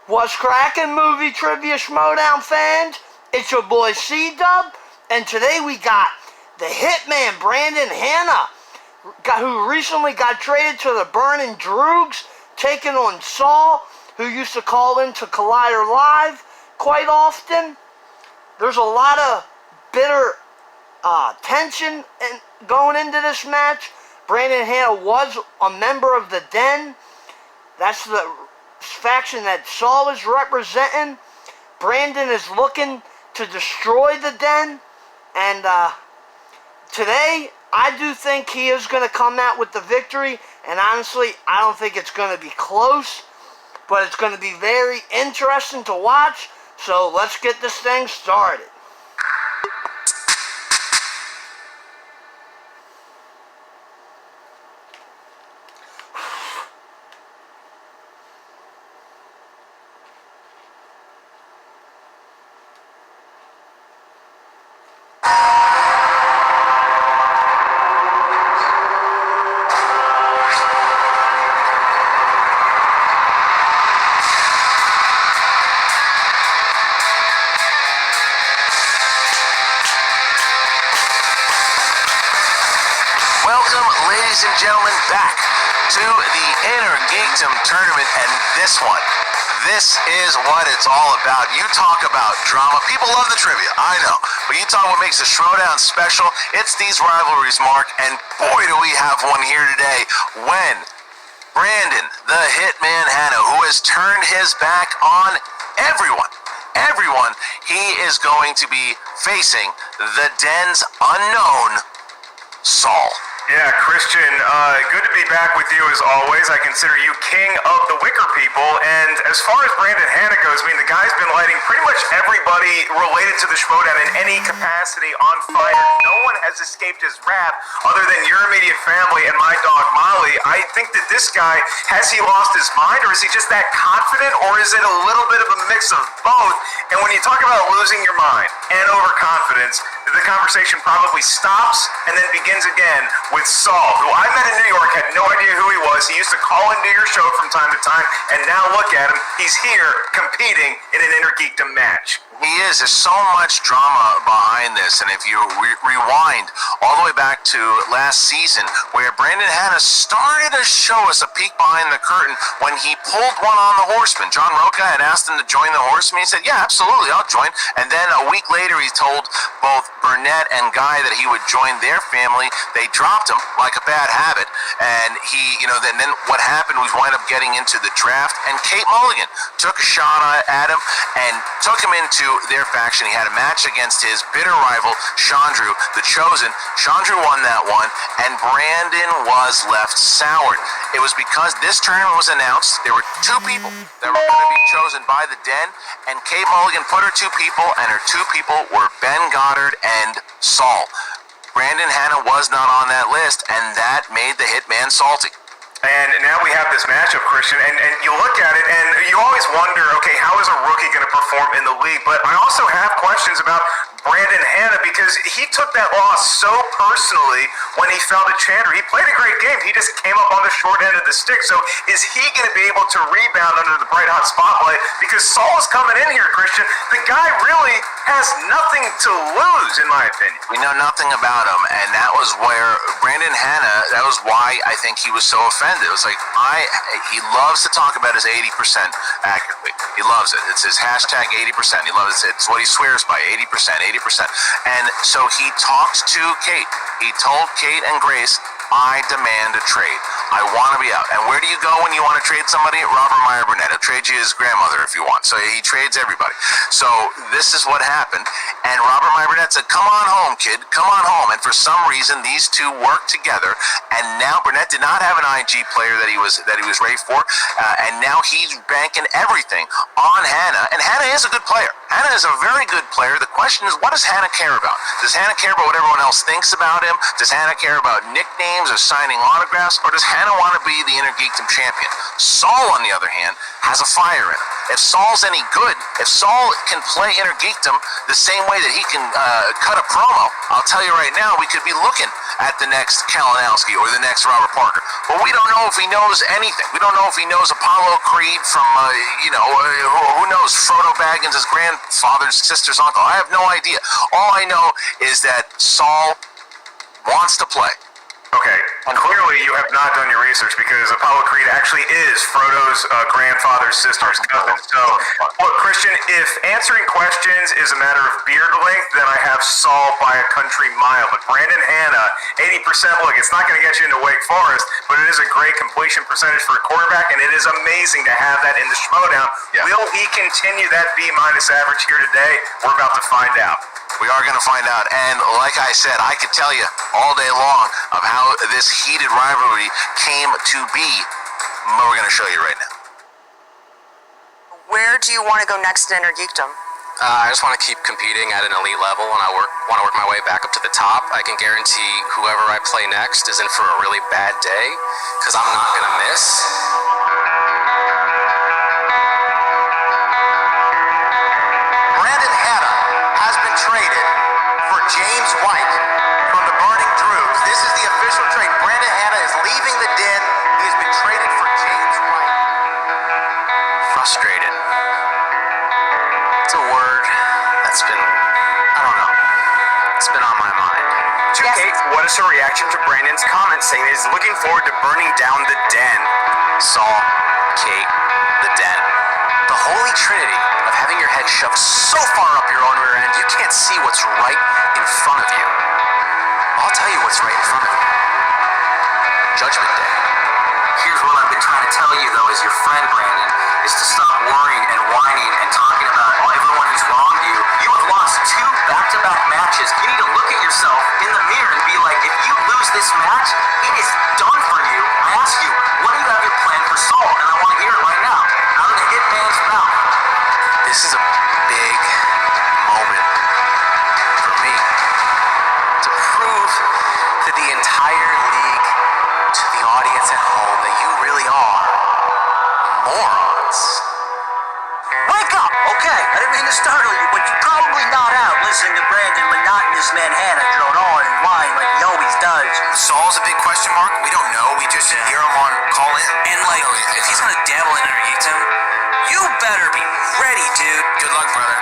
What's crackin', movie trivia Schmoedown fans? It's your boy C-Dub, and today we got the Hitman Brandon Hanna, who recently got traded to the Burning Droogs, taking on Saul, who used to call into Collider Live quite often. There's a lot of bitter tension going into this match. Brandon Hanna was a member of the Den. That's the faction that Saul is representing. Brandon is looking to destroy the Den, and today I do think he is going to come out with the victory, and honestly I don't think it's going to be close, but it's going to be very interesting to watch. So let's get this thing started. Welcome, ladies and gentlemen, back to the Inner Geekdom Tournament, and this is what it's all about. You talk about drama. People love the trivia, I know, but you talk what makes the Schmoedown special. It's these rivalries, Mark, and boy, do we have one here today when Brandon, the Hitman Hanna, who has turned his back on everyone, he is going to be facing the Den's unknown Saul. Yeah, Christian, good to be back with you as always. I consider you king of the Wicker people, and as far as Brandon Hanna goes, I mean, the guy's been lighting pretty much everybody related to the Schmoedown in any capacity on fire. No one has escaped his wrath other than your immediate family and my dog Molly. I think that this guy, has he lost his mind, or is he just that confident, or is it a little bit of a mix of both? And when you talk about losing your mind and overconfidence, the conversation probably stops and then begins again with Saul, who I met in New York, had no idea who he was. He used to call into your show from time to time, and now look at him. He's here competing in an Inner Geekdom match. He is. There's so much drama behind this, and if you rewind all the way back to last season, where Brandon Hanna started to show us a peek behind the curtain when he pulled one on the Horseman. John Roca had asked him to join the Horseman. He said, yeah, absolutely, I'll join. And then a week later, he told both Burnett and Guy that he would join their family. They dropped him like a bad habit, and he, then what happened was wind up getting into the draft, and Kate Mulligan took a shot at him and took him into their faction. He had a match against his bitter rival, Chandru, the Chosen. Chandru won that one, and Brandon was left soured. It was because this tournament was announced. There were two people that were going to be chosen by the Den, and Kate Mulligan put her two people, and her two people were Ben Goddard and Saul. Brandon Hanna was not on that list, and that made the Hitman salty. And now we have this matchup, Christian, and you look at it, and you always wonder, okay, how is a rookie going to perform in the league? But I also have questions about Brandon Hanna, because he took that loss so personally when he fell to Chandler. He played a great game. He just came up on the short end of the stick. So is he going to be able to rebound under the bright hot spotlight? Because Saul is coming in here, Christian. The guy really has nothing to lose, in my opinion. We know nothing about him, and that was where Brandon Hanna, that was why I think he was so offended. It was like, he loves to talk about his 80% accurately. He loves it. It's his hashtag 80%. He loves it. It's what he swears by, 80%. And so he talked to Kate. He told Kate and Grace, I demand a trade. I want to be out. And where do you go when you want to trade somebody? Robert Meyer Burnett. He'll trade you his grandmother if you want. So he trades everybody. So this is what happened. And Robert Meyer Burnett said, come on home, kid. Come on home. And for some reason, these two worked together. And now Burnett did not have an IG player that he was ready for. And now he's banking everything on Hanna. And Hanna is a good player. Hanna is a very good player. The question is, what does Hanna care about? Does Hanna care about what everyone else thinks about him? Does Hanna care about nicknames or signing autographs? Or does Hanna want to be the Inner Geekdom champion? Saul, on the other hand, has a fire in him. If Saul's any good, if Saul can play Inner Geekdom the same way that he can cut a promo, I'll tell you right now, we could be looking at the next Kalinowski or the next Robert Parker. But we don't know if he knows anything. We don't know if he knows Apollo Creed from, who knows, Frodo Baggins, his grandfather's sister's uncle. I have no idea. All I know is that Saul wants to play. Okay, clearly you have not done your research because Apollo Creed actually is Frodo's grandfather's sister's cousin. So, look, Christian, if answering questions is a matter of beard length, then I have Saul by a country mile. But Brandon Hanna, 80%, look, it's not going to get you into Wake Forest, but it is a great completion percentage for a quarterback, and it is amazing to have that in the Schmoedown. Yeah. Will he continue that B-minus average here today? We're about to find out. We are going to find out. And like I said, I could tell you all day long of how this heated rivalry came to be. But we're going to show you right now. Where do you want to go next in Inner Geekdom? I just want to keep competing at an elite level, and I want to work my way back up to the top. I can guarantee whoever I play next is in for a really bad day, because I'm not going to miss. Brandon Hanna has been traded for James White from the Burning Druids. This is the official trade. Brandon Hanna is leaving the den. He has been traded for James White. Frustrated. It's a word that's been, I don't know, it's been on my mind. Yes. Kate, what is her reaction to Brandon's comment saying he's looking forward to burning down the den? Saul, Kate, the den. The holy trinity of having your head shoved so far up your own rear end you can't see what's right in front of you. I'll tell you what's right in front of you. Judgment Day. Here's what I've been trying to tell you, though, as your friend, Brandon, is to stop worrying and whining and talking about everyone who's wronged you. You have lost 2 back-to-back matches. You need to look at yourself in the mirror and be like, if you lose this match, it is done for you. I ask you, what do you have your plan for Saul? And I want to hear it right now, out of the hitman's mouth. This is a big moment for me to prove to the entire league, to the audience at home, that you really are morons. Wake up! Okay, I didn't mean to startle you, but you're probably not out listening to Brandon monotonous man Hanna drone on and whine like he always does. Saul's a big question mark. We don't know. We just hear him on call in. And like, if he's gonna dabble in Inner Geekdom, you better be ready, dude. Good luck, brother.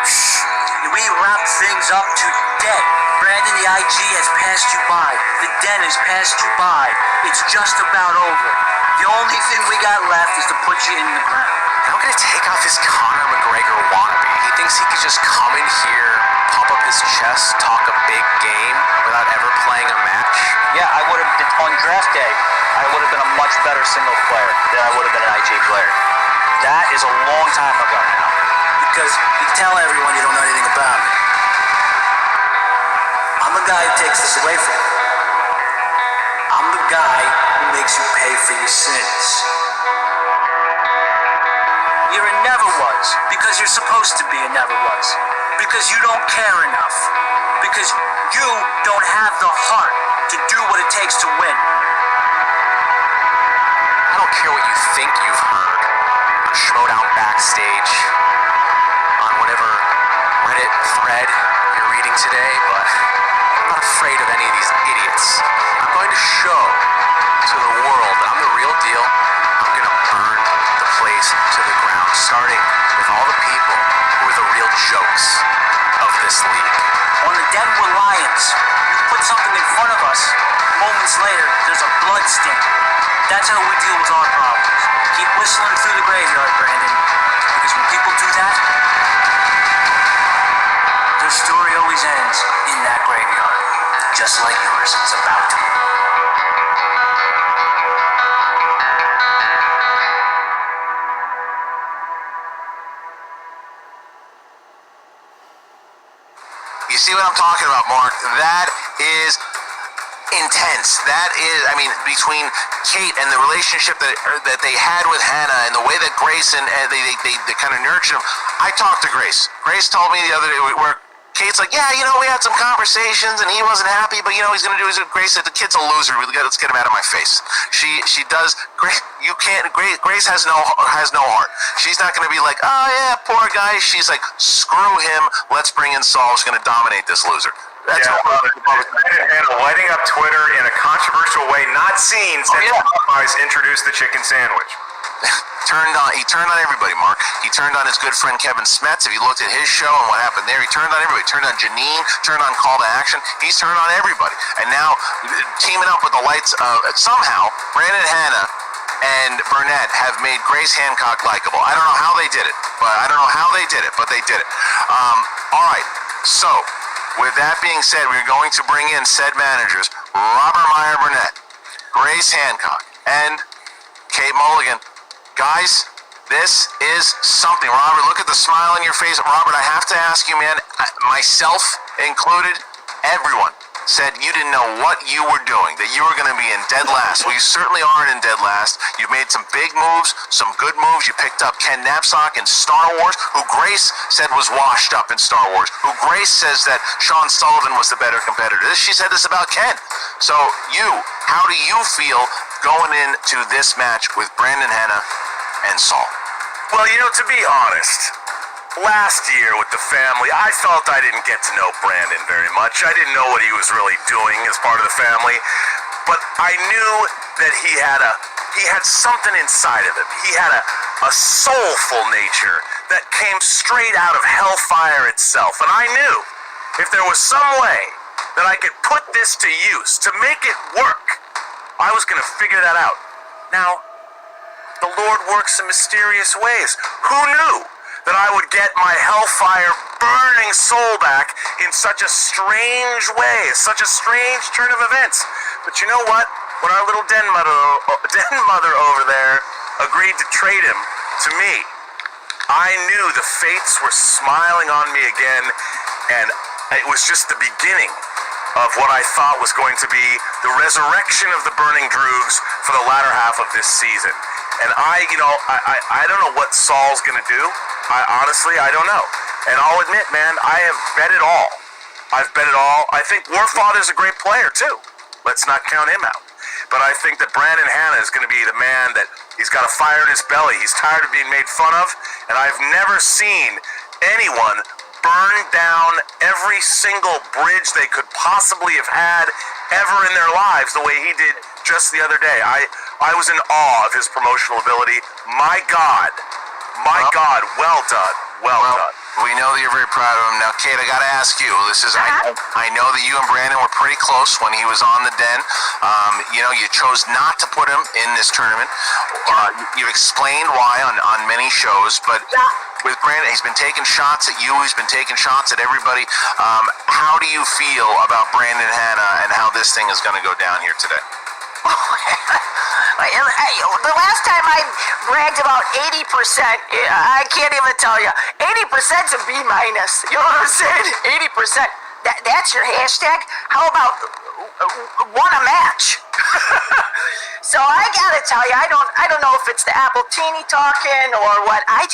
We wrap things up today. Brandon, the IG has passed you by. The den has passed you by. It's just about over. The only thing we got left is to put you in the ground. And I'm going to take out this Conor McGregor wannabe. He thinks he could just come in here, pump up his chest, talk a big game without ever playing a match. Yeah, I would have, on draft day, I would have been a much better single player than I would have been an IG player. That is a long time ago now. Because you tell everyone you don't know anything about me. I'm the guy who takes this away from you. I'm the guy who makes you pay for your sins. You're a never was, because you're supposed to be a never was. Because you don't care enough. Because you don't have the heart to do what it takes to win. I don't care what you think you've heard on Schmoedown Backstage, on whatever Reddit thread you're reading today, but I'm not afraid of any of these idiots. I'm going to show to the world that I'm the real deal. I'm going to burn the place to the ground, starting with all the people who are the real jokes of this league. On the den we're lions. You put something in front of us, moments later, there's a blood stain. That's how we deal with our problems. Keep whistling through the graveyard, Brandon. Because when people do that, their story always ends in that graveyard. Just like yours is about to. You see what I'm talking about, Mark? That is intense. That is, I mean, between Kate and the relationship that they had with Hanna and the way that Grace and they kind of nurtured him. I talked to Grace. Grace told me the other day where Kate's like, yeah, we had some conversations and he wasn't happy, but he's gonna do his. Grace said the kid's a loser. Let's get him out of my face. She does. You can't. Grace has no heart. She's not gonna be like, oh yeah, poor guy. She's like, screw him. Let's bring in Saul. Who's gonna dominate this loser. That's Yeah, Brandon Hanna lighting up Twitter in a controversial way not seen since Popeyes introduced the chicken sandwich. He turned on everybody, Mark. He turned on his good friend Kevin Smets. If you looked at his show and what happened there, he turned on everybody. Turned on Janine, turned on Call to Action. He's turned on everybody. And now, teaming up with the lights, somehow, Brandon Hanna and Burnett have made Grace Hancock likable. I don't know how they did it, but they did it. All right, so, with that being said, we're going to bring in said managers, Robert Meyer Burnett, Grace Hancock, and Kate Mulligan. Guys, this is something. Robert, look at the smile on your face. Robert, I have to ask you, man, myself included, everyone said you didn't know what you were doing, that you were going to be in dead last. Well, you certainly aren't in dead last. You've made some big moves, some good moves. You picked up Ken Knapsack in Star Wars, who Grace said was washed up in Star Wars, who Grace says that Sean Sullivan was the better competitor. She said this about Ken. So how do you feel going into this match with Brandon Hanna and Saul? Well, to be honest, last year with the family, I felt I didn't get to know Brandon very much. I didn't know what he was really doing as part of the family, but I knew that he had something inside of him. He had a soulful nature that came straight out of hellfire itself, and I knew if there was some way that I could put this to use to make it work, I was going to figure that out. Now, the Lord works in mysterious ways. Who knew that I would get my hellfire burning soul back in such a strange way, such a strange turn of events? But you know what? When our little den mother over there agreed to trade him to me, I knew the fates were smiling on me again, and it was just the beginning of what I thought was going to be the resurrection of the Burning Droogs for the latter half of this season. And I don't know what Saul's going to do. I don't know. And I'll admit, man, I have bet it all. I've bet it all. I think Warfather's a great player, too. Let's not count him out. But I think that Brandon Hanna is going to be the man that he's got a fire in his belly. He's tired of being made fun of. And I've never seen anyone burn down every single bridge they could possibly have had ever in their lives the way he did just the other day. I was in awe of his promotional ability. My God, well done. We know that you're very proud of him. Now, Kate, I got to ask you. I know that you and Brandon were pretty close when he was on the Den. You chose not to put him in this tournament. You've explained why on many shows, but with Brandon, he's been taking shots at you. He's been taking shots at everybody. How do you feel about Brandon Hanna and how this thing is going to go down here today? The last time I bragged about 80%, I can't even tell you. 80%'s a B minus. You know what I'm saying? 80%. That's your hashtag? How about won a match? So I gotta tell you, I don't know if it's the Appletini talking or what. I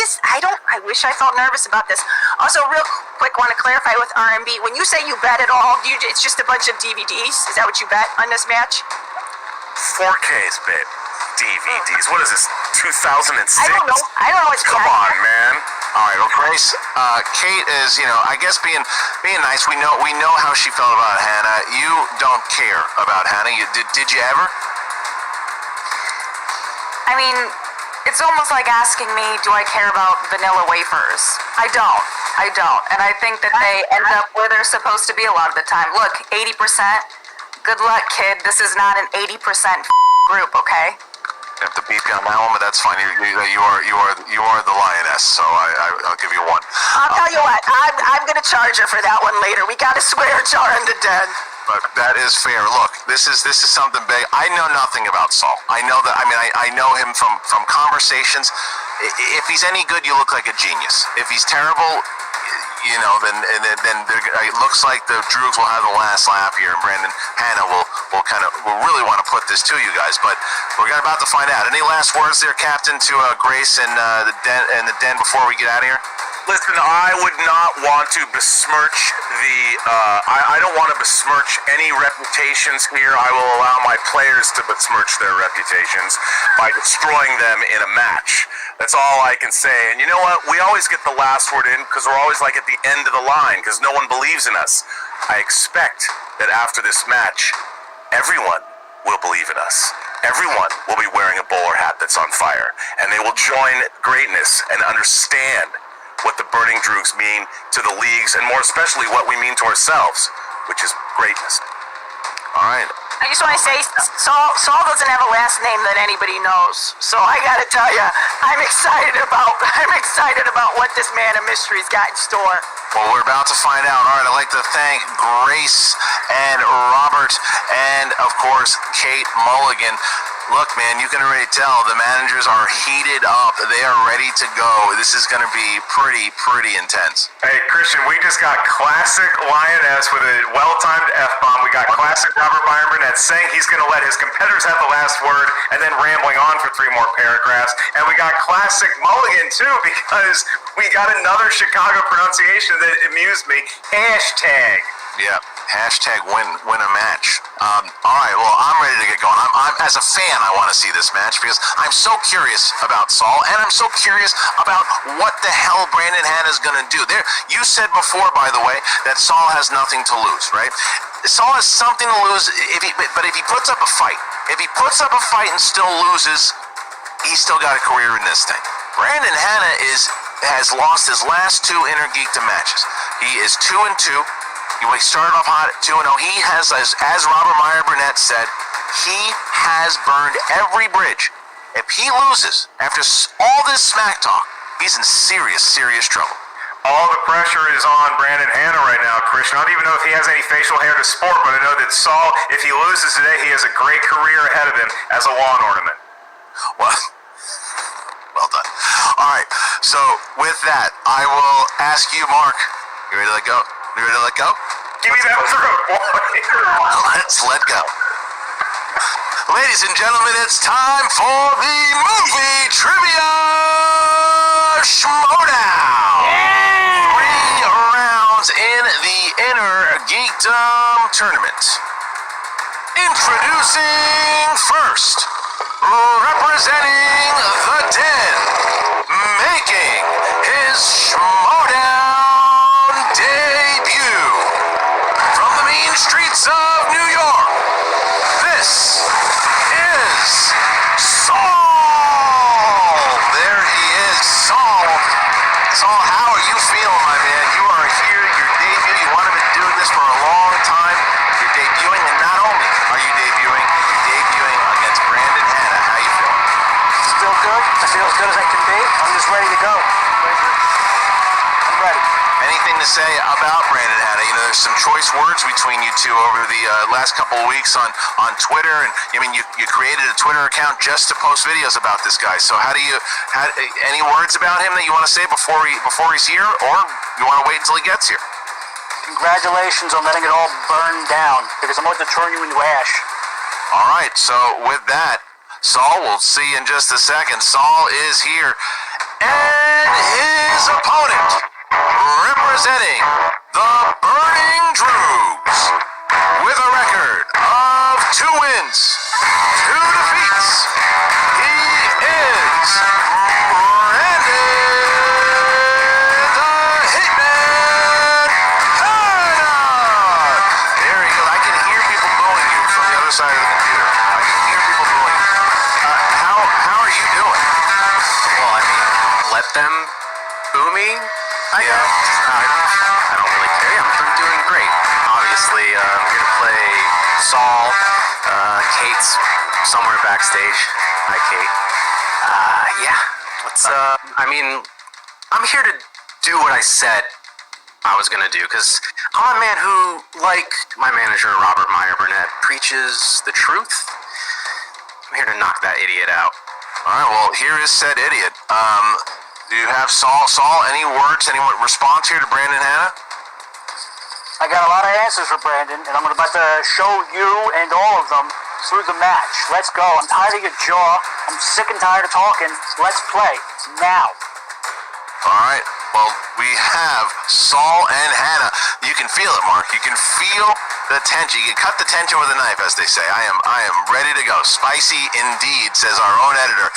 wish I felt nervous about this. Also, real quick, want to clarify with R&B. When you say you bet it all, it's just a bunch of DVDs? Is that what you bet on this match? 4Ks, babe. DVDs. What is this, 2006? I don't know. It's Come on, man. All right, well, Grace, Kate is, I guess being nice. We know how she felt about Hanna. You don't care about Hanna. Did you ever? I mean, it's almost like asking me, do I care about vanilla wafers? I don't. And I think that they end up where they're supposed to be a lot of the time. Look, 80%. Good luck, kid. This is not an 80% group, okay? You have to beat me on that one, but that's fine. You are the lioness, so I'll give you one. I'll tell you what. I'm gonna charge her for that one later. We gotta swear jar in the den. But that is fair. Look, this is something big. I know nothing about Saul. I know that. I know him from conversations. If he's any good, you look like a genius. If he's terrible, then it looks like the Droogs will have the last laugh here, and Brandon Hanna will really want to put this to you guys. But we're about to find out. Any last words there, Captain, to Grace and the den before we get out of here? Listen, I would not want to besmirch I don't want to besmirch any reputations here. I will allow my players to besmirch their reputations by destroying them in a match. That's all I can say. And you know what? We always get the last word in because we're always like at the end of the line because no one believes in us. I expect that after this match, everyone will believe in us. Everyone will be wearing a bowler hat that's on fire, and they will join greatness and understand what the Burning Droogs mean to the leagues, and more especially what we mean to ourselves, which is greatness. All right. I just want to say, Saul doesn't have a last name that anybody knows. So I got to tell you, I'm excited about what this man of mystery's got in store. Well, we're about to find out. All right, I'd like to thank Grace and Robert and, of course, Kate Mulligan. Look, man, you can already tell the managers are heated up. They are ready to go. This is going to be pretty intense. Hey, Christian, we just got classic Lioness with a well-timed F-bomb. We got classic Robert Byron Burnett saying he's going to let his competitors have the last word and then rambling on for 3 more paragraphs. And we got classic Mulligan, too, because we got another Chicago pronunciation that amused me. Hashtag. Yeah, hashtag win a match. All right, well, I'm ready to get going. I'm as a fan, I want to see this match because I'm so curious about Saul, and I'm so curious about what the hell Brandon Hanna's going to do. You said before, by the way, that Saul has nothing to lose, right? Saul has something to lose, but if he puts up a fight, and still loses, he's still got a career in this thing. Brandon Hanna has lost his last 2 Intergeekdom matches. He is 2-2. He started off hot at 2-0. He has, as Robert Meyer Burnett said, he has burned every bridge. If he loses after all this smack talk, he's in serious trouble. All the pressure is on Brandon Hanna right now, Christian. I don't even know if he has any facial hair to sport, but I know that Saul, if he loses today, he has a great career ahead of him as a lawn ornament. Well done. All right, so with that, I will ask you, Mark, you ready to let go? You ready to let go? Give me that throat, boy. Let's let go. Ladies and gentlemen, it's time for the movie trivia Schmoedown. 3 rounds in the Inner Geekdom tournament. Introducing first, representing the Den, making his Schmoedown debut from the mean streets of New York. This is Saul. There he is, Saul. Saul, how are you feeling, my man? You are here, your debut. You want to be doing this for a long time. You're debuting, and not only are you debuting, you're debuting against Brandon Hanna. How you feeling? Still good. I feel as good as I can be. I'm just ready to go. I'm ready. Anything to say about Brandon Hanna? You know, there's some choice words between you two over the last couple of weeks on Twitter, and I mean, you created a Twitter account just to post videos about this guy. So any words about him that you want to say before he's here, or you want to wait until he gets here? Congratulations on letting it all burn down, because I'm about to turn you into ash. All right, so with that, Saul, we'll see in just a second. Saul is here, and his opponent, representing the Burning Droogs, with a record of 2 wins, 2 defeats, he is Brandon the Hitman Hanna. There he goes. I can hear people booing you from the other side of the computer. I can hear people booing you. How are you doing? Well, I mean, let them boo me, I guess. I don't really care. Yeah, I'm doing great. Obviously, I'm here to play Saul. Kate's somewhere backstage. Hi, Kate. Yeah. I'm here to do what I said I was gonna do, because I'm a man who, like my manager, Robert Meyer Burnett, preaches the truth. I'm here to knock that idiot out. All right, well, here is said idiot. Do you have Saul? Saul, any words, any response here to Brandon Hanna? I got a lot of answers for Brandon, and I'm about to show you and all of them through the match. Let's go. I'm tired of your jaw. I'm sick and tired of talking. Let's play. Now. All right. Well, we have Saul and Hanna. You can feel it, Mark. You can feel the tension. You can cut the tension with a knife, as they say. I am ready to go. Spicy indeed, says our own editor.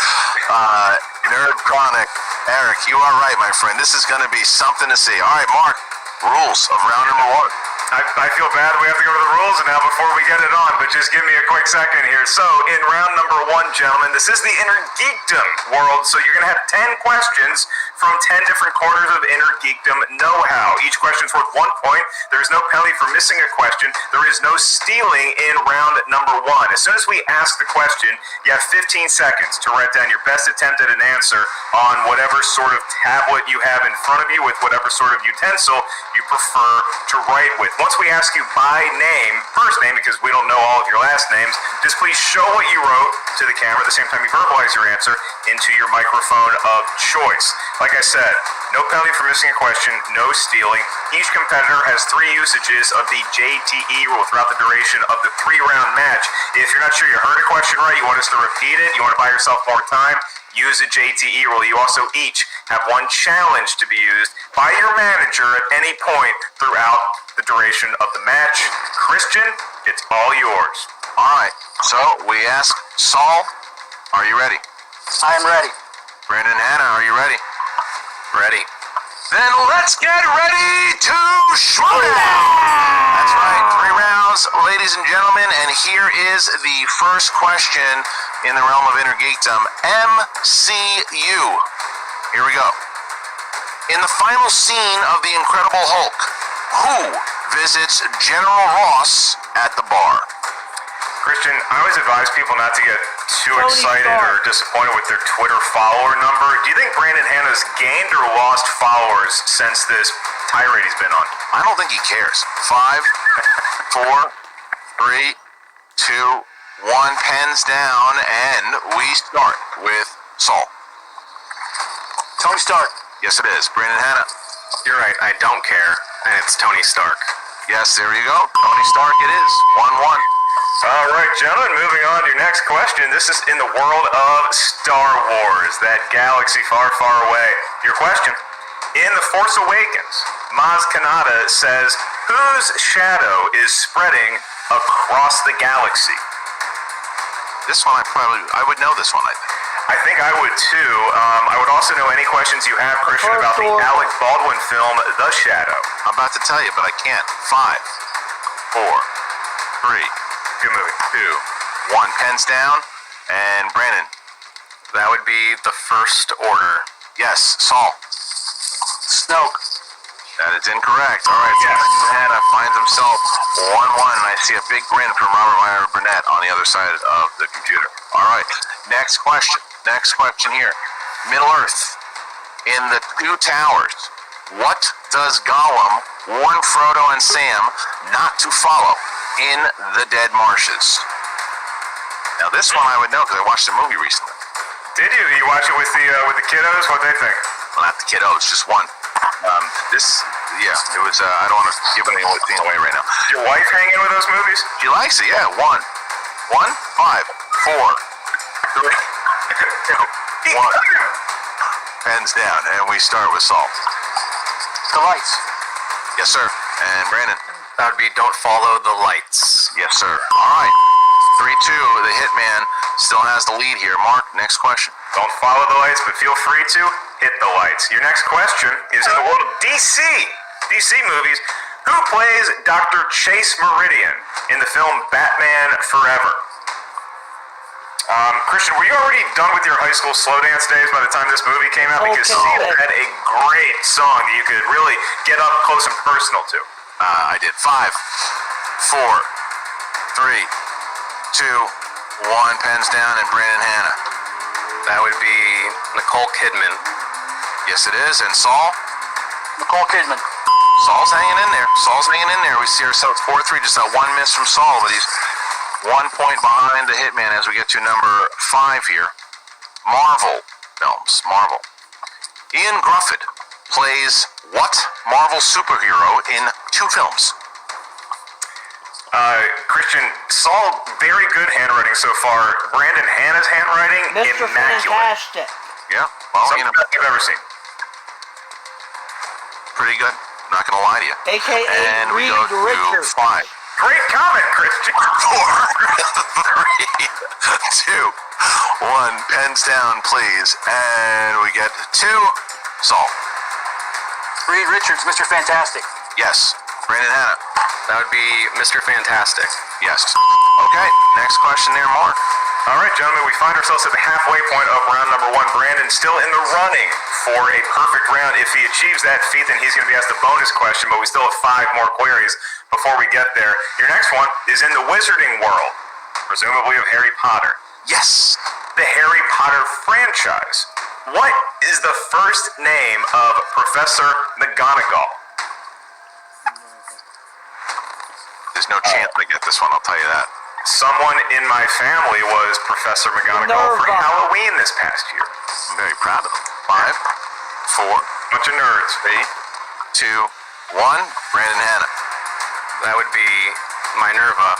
Nerd Chronic. Eric, you are right, my friend. This is going to be something to see. All right, Mark. Rules of round number 1. I feel bad we have to go to the rules now before we get it on, but just give me a quick second here. So, in round number 1, gentlemen, this is the Inner Geekdom world, so you're going to have 10 questions from 10 different corners of Inner Geekdom know-how. Each question's worth 1 point. There is no penalty for missing a question. There is no stealing in round number 1. As soon as we ask the question, you have 15 seconds to write down your best attempt at an answer on whatever sort of tablet you have in front of you with whatever sort of utensil you prefer to write with. Once we ask you by name, first name, because we don't know all of your last names, just please show what you wrote to the camera at the same time you verbalize your answer into your microphone of choice. Like I said, no penalty for missing a question, no stealing. Each competitor has 3 usages of the JTE rule throughout the duration of the 3-round match. If you're not sure you heard a question right, you want us to repeat it, you want to buy yourself more time, use a JTE rule. You also each have 1 challenge to be used by your manager at any point throughout the duration of the match. Christian, it's all yours. All right, so we ask Saul, are you ready? I am ready. Brandon, Hanna, are you ready? Ready. Then let's get ready to Schmoedown! That's right, 3 rounds, ladies and gentlemen, and here is the first question in the realm of Inner Geekdom. MCU. Here we go. In the final scene of The Incredible Hulk, who visits General Ross at the bar? Christian, I always advise people not to get too Tony excited Stark. or disappointed with their Twitter follower number. Do you think Brandon Hanna's gained or lost followers since this tirade he's been on? I don't think he cares. 5, 4, 3, 2, 1, pens down, and we start with Saul. Tony Stark. Yes, it is. Brandon Hanna. You're right, I don't care, and it's Tony Stark. Yes, there you go. Tony Stark it is. 1-1. All right, gentlemen, moving on to your next question. This is in the world of Star Wars, that galaxy far, far away. Your question. In The Force Awakens, Maz Kanata says, whose shadow is spreading across the galaxy? This one I would know this one, I think. I think I would too. I would also know any questions you have, Christian, about the Alec Baldwin film, The Shadow. I'm about to tell you, but I can't. 5, 4, 3, Good movie. 2, 1. Pens down. And Brandon. That would be The First Order. Yes, Saul. Snoke. That is incorrect. All right, so Hanna finds himself 1-1, and I see a big grin from Robert Meyer Burnett on the other side of the computer. All right, next question. Next question here. Middle-earth. In the 2 towers, what does Gollum warn Frodo and Sam not to follow in the Dead Marshes? Now, this one I would know because I watched the movie recently. Did you? You watch it with the kiddos? What'd they think? Well, not the kiddos, just one. It was, I don't want to give anything away right now. Your wife hang in with those movies? She likes it, yeah. 1, 5, 4, 3, 2, 1. Pens down, and we start with Saul. The lights. Yes, sir. And Brandon. That would be Don't Follow the Lights. Yes, sir. All right. 3-2. The Hitman still has the lead here. Mark, next question. Don't follow the lights, but feel free to hit the lights. Your next question is in the world of DC movies. Who plays Dr. Chase Meridian in the film Batman Forever? Christian, were you already done with your high school slow dance days by the time this movie came out? Because Saul had a great song that you could really get up close and personal to. I did. 5, 4, 3, 2, 1. Pens down, and Brandon Hanna. That would be Nicole Kidman. Yes, it is. And Saul? Nicole Kidman. Saul's hanging in there. We see ourselves 4-3. Just that 1 miss from Saul, but he's 1 point behind the Hitman as we get to number 5 here. Marvel films. Marvel. Ian Grufford plays what Marvel superhero in 2 films? Christian, Saul, very good handwriting so far. Brandon Hanna's handwriting, Mr. immaculate. Fantastic. Yeah, well, Something best I've ever seen. pretty good. Not going to lie to you. AKA And we Reed go to Richards. 5. Great comment, Christian. 4, 3, 2, 1. Pens down, please. And we get 2. Saul. Reed Richards, Mr. Fantastic. Yes. Brandon Hanna. That would be Mr. Fantastic. Yes. Okay, next question there, Mark. All right, gentlemen, we find ourselves at the halfway point of round number 1. Brandon still in the running for a perfect round. If he achieves that feat, then he's going to be asked the bonus question, but we still have 5 more queries before we get there. Your next one is in the wizarding world, presumably of Harry Potter. Yes. The Harry Potter franchise. What is the first name of Professor McGonagall? There's no chance I get this one, I'll tell you that. Someone in my family was Professor McGonagall for Halloween this past year. I'm very proud of them. 5, 4, Bunch of nerds. 3, 2, 1. Brandon, Hanna. That would be Minerva.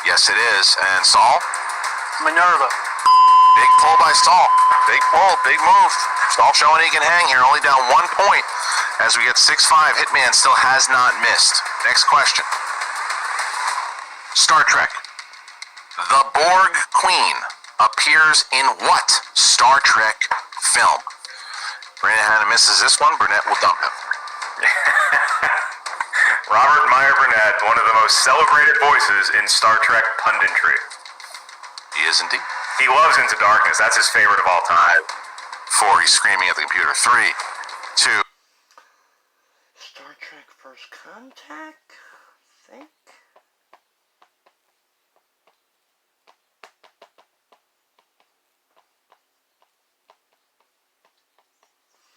Yes, it is. And Saul? Minerva. Big pull by Saul. Big pull, big move. Saul showing he can hang here, only down 1 point. As we get 6-5, Hitman still has not missed. Next question. Star Trek. The Borg Queen appears in what Star Trek film? Brandon Hanna misses this one. Burnett will dump him. Robert Meyer Burnett, one of the most celebrated voices in Star Trek punditry. He is indeed. He loves Into Darkness. That's his favorite of all time. 4, he's screaming at the computer. 3, 2. Star Trek First Contact, I think.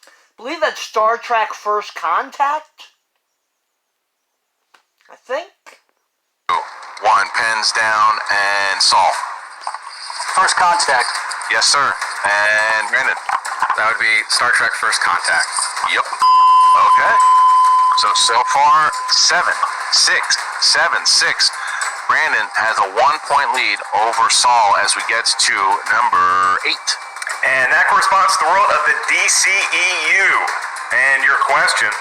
I believe that's Star Trek First Contact. I think. 2, 1, pens down, and Saul. First Contact. Yes, sir. And Brandon. That would be Star Trek First Contact. Yep. Okay. So far, 7, 6, 7, 6. Brandon has a 1-point lead over Saul as we get to number 8. And that corresponds to the world of the DCEU. And your question,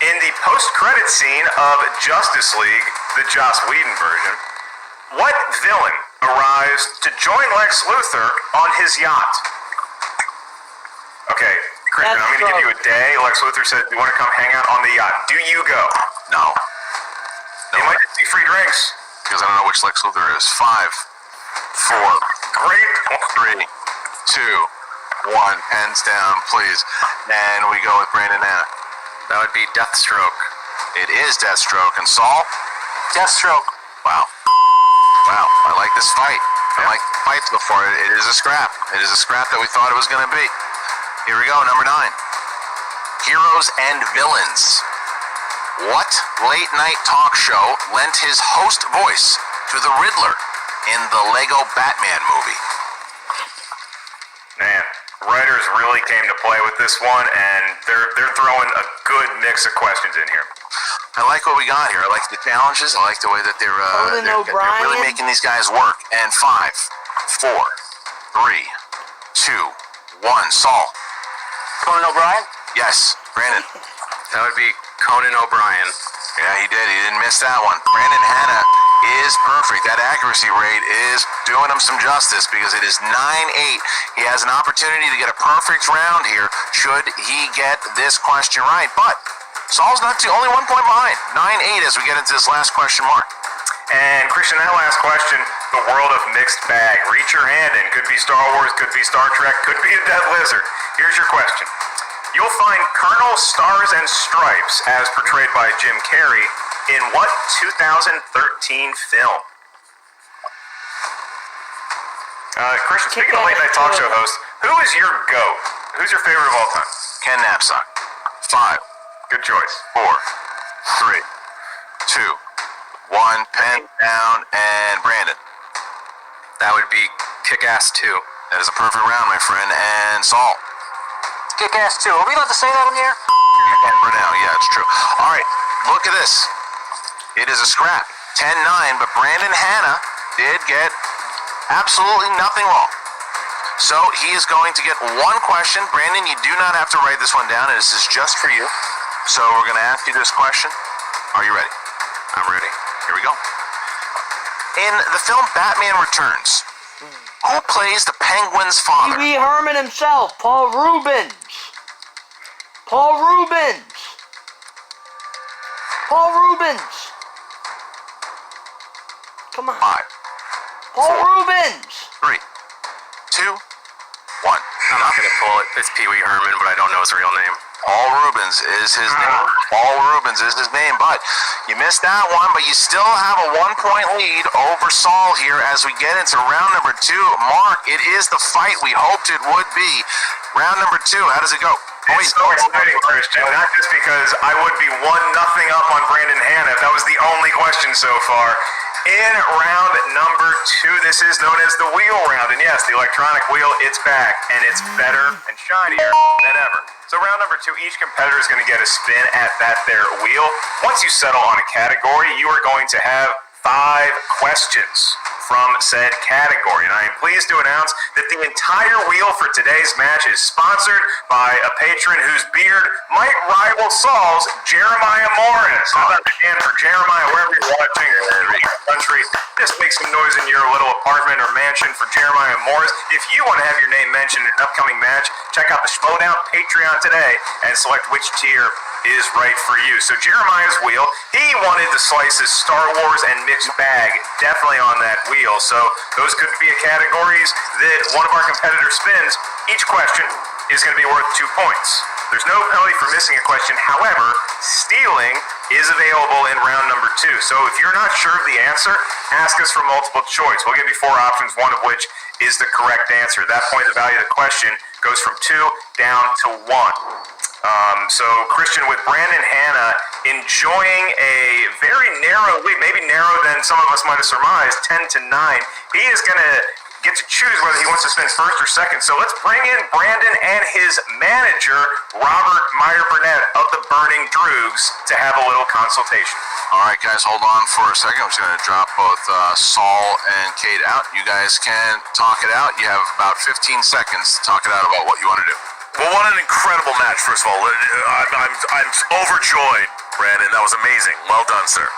in the post-credit scene of Justice League, the Joss Whedon version, what villain arrives to join Lex Luthor on his yacht? Okay, Christian, I'm going to give you a day. Lex Luthor said, you want to come hang out on the yacht. Do you go? No. You might get free drinks. Because I don't know which Lex Luthor is. 5, 4, Great. 3, 2, 1. Pens down, please. And we go with Brandon Hanna. That would be Deathstroke. It is Deathstroke. And Saul? Deathstroke. Wow. Wow, I like this fight. I like the fight so far. It is a scrap. It is a scrap that we thought it was going to be. Here we go, number 9. Heroes and Villains. What late-night talk show lent his host voice to the Riddler in the Lego Batman movie? Man, writers really came to play with this one, and they're throwing a good mix of questions in here. I like what we got here. I like the challenges. I like the way that they're really making these guys work. And 5, 4, 3, 2, 1. Saul. Conan O'Brien? Yes. Brandon. That would be Conan O'Brien. Yeah, he did. He didn't miss that one. Brandon Hanna is perfect. That accuracy rate is doing him some justice because it is 9-8. He has an opportunity to get a perfect round here should he get this question right. But Saul's not the only 1 point behind. 9-8 as we get into this last question mark. And Christian, that last question, the world of mixed bag. Reach your hand in. Could be Star Wars, could be Star Trek, could be a dead lizard. Here's your question. You'll find Colonel Stars and Stripes as portrayed by Jim Carrey in what 2013 film? Christian, speaking of late night talk show hosts, who is your GOAT? Who's your favorite of all time? Ken Knapsack. 5, Good choice. 4, 3, 2, 1. Pen down, and Brandon. That would be Kick-Ass 2. That is a perfect round, my friend. And Saul. Kick-Ass 2. Are we allowed to say that on the air? And Brunel, yeah, it's true. All right, look at this. It is a scrap. 10-9, but Brandon Hanna did get absolutely nothing wrong. So he is going to get 1 question. Brandon, you do not have to write this one down. This is just for you. So we're going to ask you this question. Are you ready? I'm ready. Here we go. In the film Batman Returns, who plays the Penguin's father? Pee Wee Herman himself, Paul Rubens. Paul Rubens. Paul Rubens. Come on. 5, Paul Rubens. 3, 2, 1. I'm not gonna pull it. It's Pee Wee Herman, but I don't know his real name. Paul Rubens is his name. Paul Rubens is his name, but you missed that one, but you still have a 1-point lead over Saul here as we get into round number 2. Mark, it is the fight we hoped it would be. Round number 2, how does it go? It's so exciting, Christian, not just because I would be 1-0 up on Brandon Hanna if that was the only question so far. In round number 2, this is known as the wheel round, and yes, the electronic wheel, it's back, and it's better and shinier than ever. So round number 2, each competitor is going to get a spin at that there wheel. Once you settle on a category, you are going to have 5 questions from said category. And I am pleased to announce that the entire wheel for today's match is sponsored by a patron whose beard might rival Saul's, Jeremiah Morris. How about a hand for Jeremiah wherever you're watching in the country? Just make some noise in your little apartment or mansion for Jeremiah Morris. If you want to have your name mentioned in an upcoming match, check out the Schmoedown Patreon today and select which tier is right for you. So Jeremiah's wheel, he wanted to slice his Star Wars and mixed bag definitely on that wheel. So those could be categories that one of our competitors spins. Each question is going to be worth 2 points. There's no penalty for missing a question. However, stealing is available in round number 2. So if you're not sure of the answer, ask us for multiple choice. We'll give you 4 options, one of which is the correct answer. At that point, the value of the question goes from 2 down to 1. So Christian, with Brandon Hanna enjoying a very narrow lead, maybe narrower than some of us might have surmised, 10-9, he is going to get to choose whether he wants to spin first or second. So let's bring in Brandon and his manager, Robert Meyer-Burnett of the Burning Droogs, to have a little consultation. All right, guys, hold on for a second. I'm just going to drop both Saul and Kate out. You guys can talk it out. You have about 15 seconds to talk it out about what you want to do. Well, what an incredible match, first of all. I'm overjoyed, Brandon. That was amazing. Well done, sir.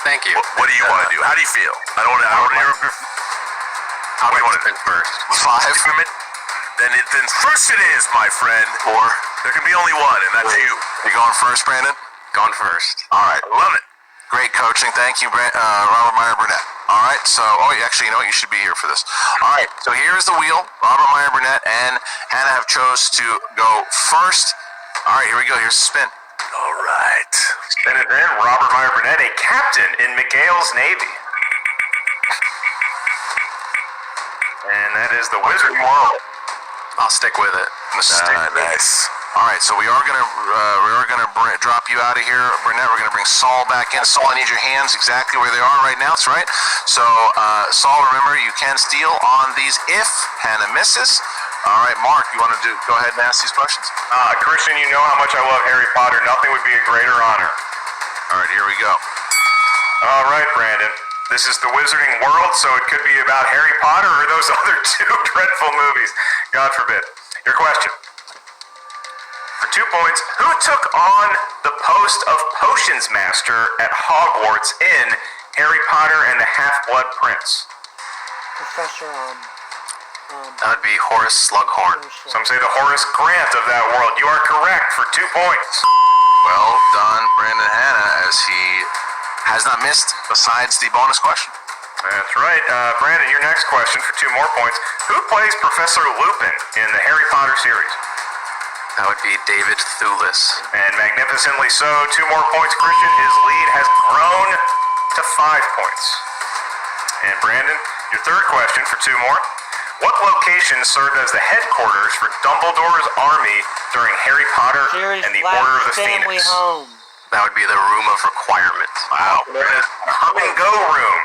Thank you. What do you want to do? How do you feel? I don't hear. How do you want to spin first? 5. Then first it is, my friend. 4. There can be only one, and that's you. You going first, Brandon? Going first. All right. I love it. Great coaching. Thank you, Robert Meyer-Burnett. All right, so, actually, you know what? You should be here for this. All right, so here's the wheel. Robert Meyer-Burnett and Hanna have chose to go first. All right, here we go. Here's the spin. All right. Spin it in. Robert Meyer-Burnett, a captain in McGill's Navy. And that is the Wizard World. I'll stick with it. Nice. All right, so we are gonna drop you out of here, Burnett. We're gonna bring Saul back in. Saul, I need your hands exactly where they are right now. That's right. So, Saul, remember you can steal on these if Hanna misses. All right, Mark, you want to go ahead and ask these questions? Christian, you know how much I love Harry Potter. Nothing would be a greater honor. All right, here we go. All right, Brandon. This is the Wizarding World, so it could be about Harry Potter or those other 2 dreadful movies. God forbid. Your question. For 2 points, who took on the post of Potions Master at Hogwarts in Harry Potter and the Half-Blood Prince? Professor, That would be Horace Slughorn. Some say the Horace Grant of that world. You are correct for 2 points. Well done, Brandon Hanna, as he has not missed besides the bonus question. That's right. Brandon, your next question for 2 more points. Who plays Professor Lupin in the Harry Potter series? That would be David Thewlis. And magnificently so. 2 more points, Christian. His lead has grown to 5 points. And Brandon, your third question for 2 more. What location served as the headquarters for Dumbledore's army during Harry Potter and the Order of the family Phoenix? home. That would be the Room of Requirement. Wow. Come and go room.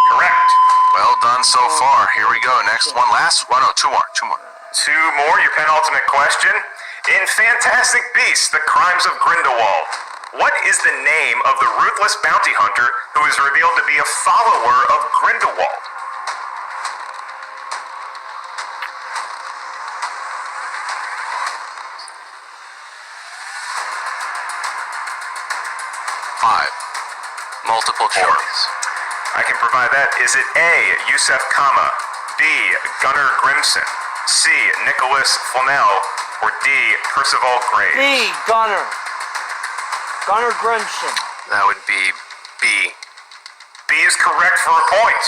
Correct. Well done so far. Here we go. Next one. Last one. No, 2 more. 2 more. 2 more. Your penultimate question. In Fantastic Beasts, The Crimes of Grindelwald, what is the name of the ruthless bounty hunter who is revealed to be a follower of Grindelwald? Multiple choice. I can provide that. Is it A, Yusef Kama, B, Gunnar Grimson, C, Nicholas Flamel, or D, Percival Graves? B, Gunnar. Gunnar Grimson. That would be B. B, He is correct for a point.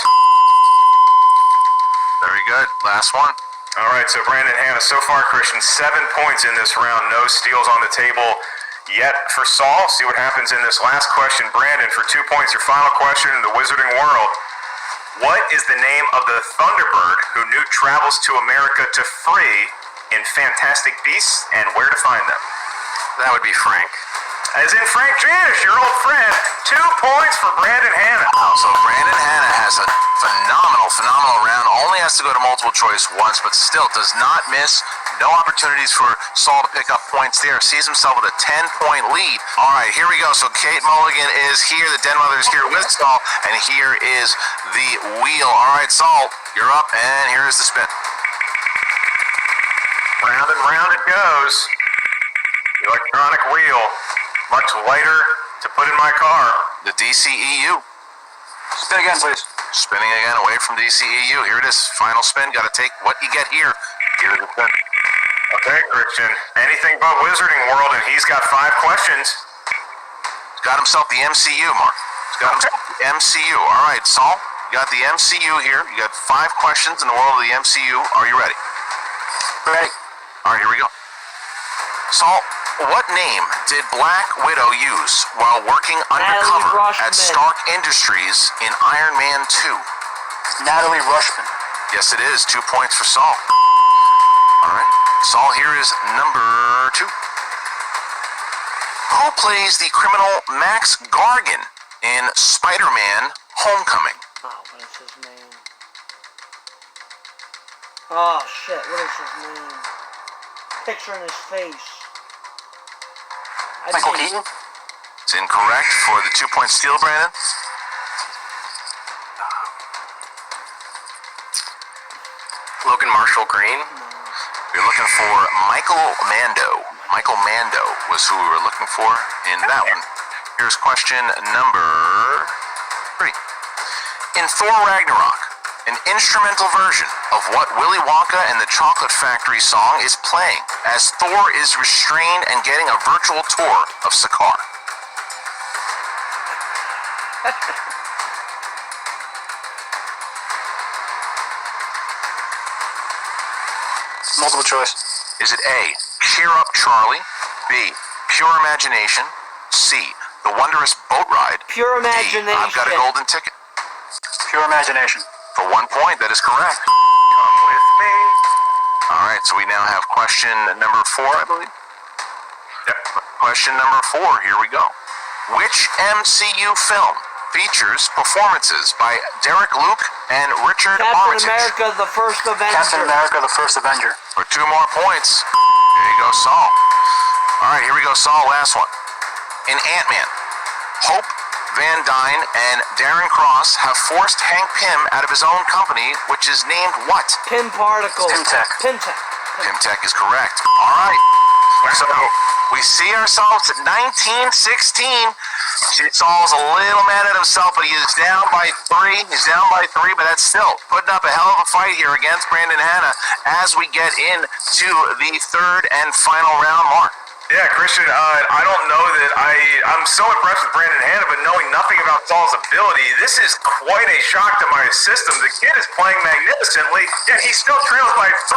Very good. Last one. All right, so Brandon, Hanna, so far, Christian, 7 points in this round. No steals on the table yet for Saul. See what happens in this last question. Brandon, for 2 points, your final question in the Wizarding world. What is the name of the Thunderbird who Newt travels to America to free in Fantastic Beasts, and where to find them? That would be Frank. As in Frank Janish, your old friend. 2 points for Brandon Hanna. So Brandon Hanna has a phenomenal round. Only has to go to multiple choice once, but still does not miss. No opportunities for Saul to pick up points there. Sees himself with a 10-point lead. All right, here we go. So Kate Mulligan is here. The Den Mother is here with Saul, and here is the wheel. All right, Saul, you're up, and here is the spin. Round and round it goes. The electronic wheel. Much lighter to put in my car. The DCEU. Spin again, please. Spinning again away from DCEU. Here it is. Final spin. Got to take what you get here. Here's the spin. Okay, Christian. Anything but Wizarding World, and he's got 5 questions. He's got himself the MCU, Mark. He's got himself the MCU. All right, Saul. You got the MCU here. You got 5 questions in the world of the MCU. Are you ready? Ready. All right, here we go. Saul, what name did Black Widow use while working undercover at Stark Industries in Iron Man 2? Natalie Rushman. Yes, it is. 2 points for Saul. All right. Saul, here is number 2. Who plays the criminal Max Gargan in Spider-Man Homecoming? Oh, what is his name? Oh, shit. What is his name? Picturing his face. Michael Keaton? It's incorrect for the 2-point steal, Brandon. Logan Marshall Green. You're looking for Michael Mando. Michael Mando was who we were looking for in that one. Here's question number 3. In Thor Ragnarok, an instrumental version of what Willy Wonka and the Chocolate Factory song is playing as Thor is restrained and getting a virtual tour of Sakaar. Multiple choice. Is it A, Cheer Up Charlie, B, Pure Imagination, C, The Wondrous Boat Ride, Pure Imagination. D, I've Got a Golden Ticket? Pure Imagination. For 1 point, that is correct. Come with me. All right, so we now have question number 4, I believe. Yep. Question number 4, here we go. Which MCU film features performances by Derek Luke and Richard Armitage? Captain America, the First Avenger. Captain America, the First Avenger. For 2 more points. Here you go, Saul. All right, here we go, Saul, last one. In Ant-Man, Hope Van Dyne and Darren Cross have forced Hank Pym out of his own company, which is named what? Pym Particles. Pymtech. Pymtech. Pymtech is correct. All right. So we see ourselves at 19-16. Saul's a little mad at himself, but he is down by 3. He's down by 3, but that's still putting up a hell of a fight here against Brandon Hanna as we get into the 3rd and final round, Mark. Yeah, Christian, I don't know that I'm so impressed with Brandon Hanna, but knowing nothing about Saul's ability, this is quite a shock to my system. The kid is playing magnificently, yet he still trails by 3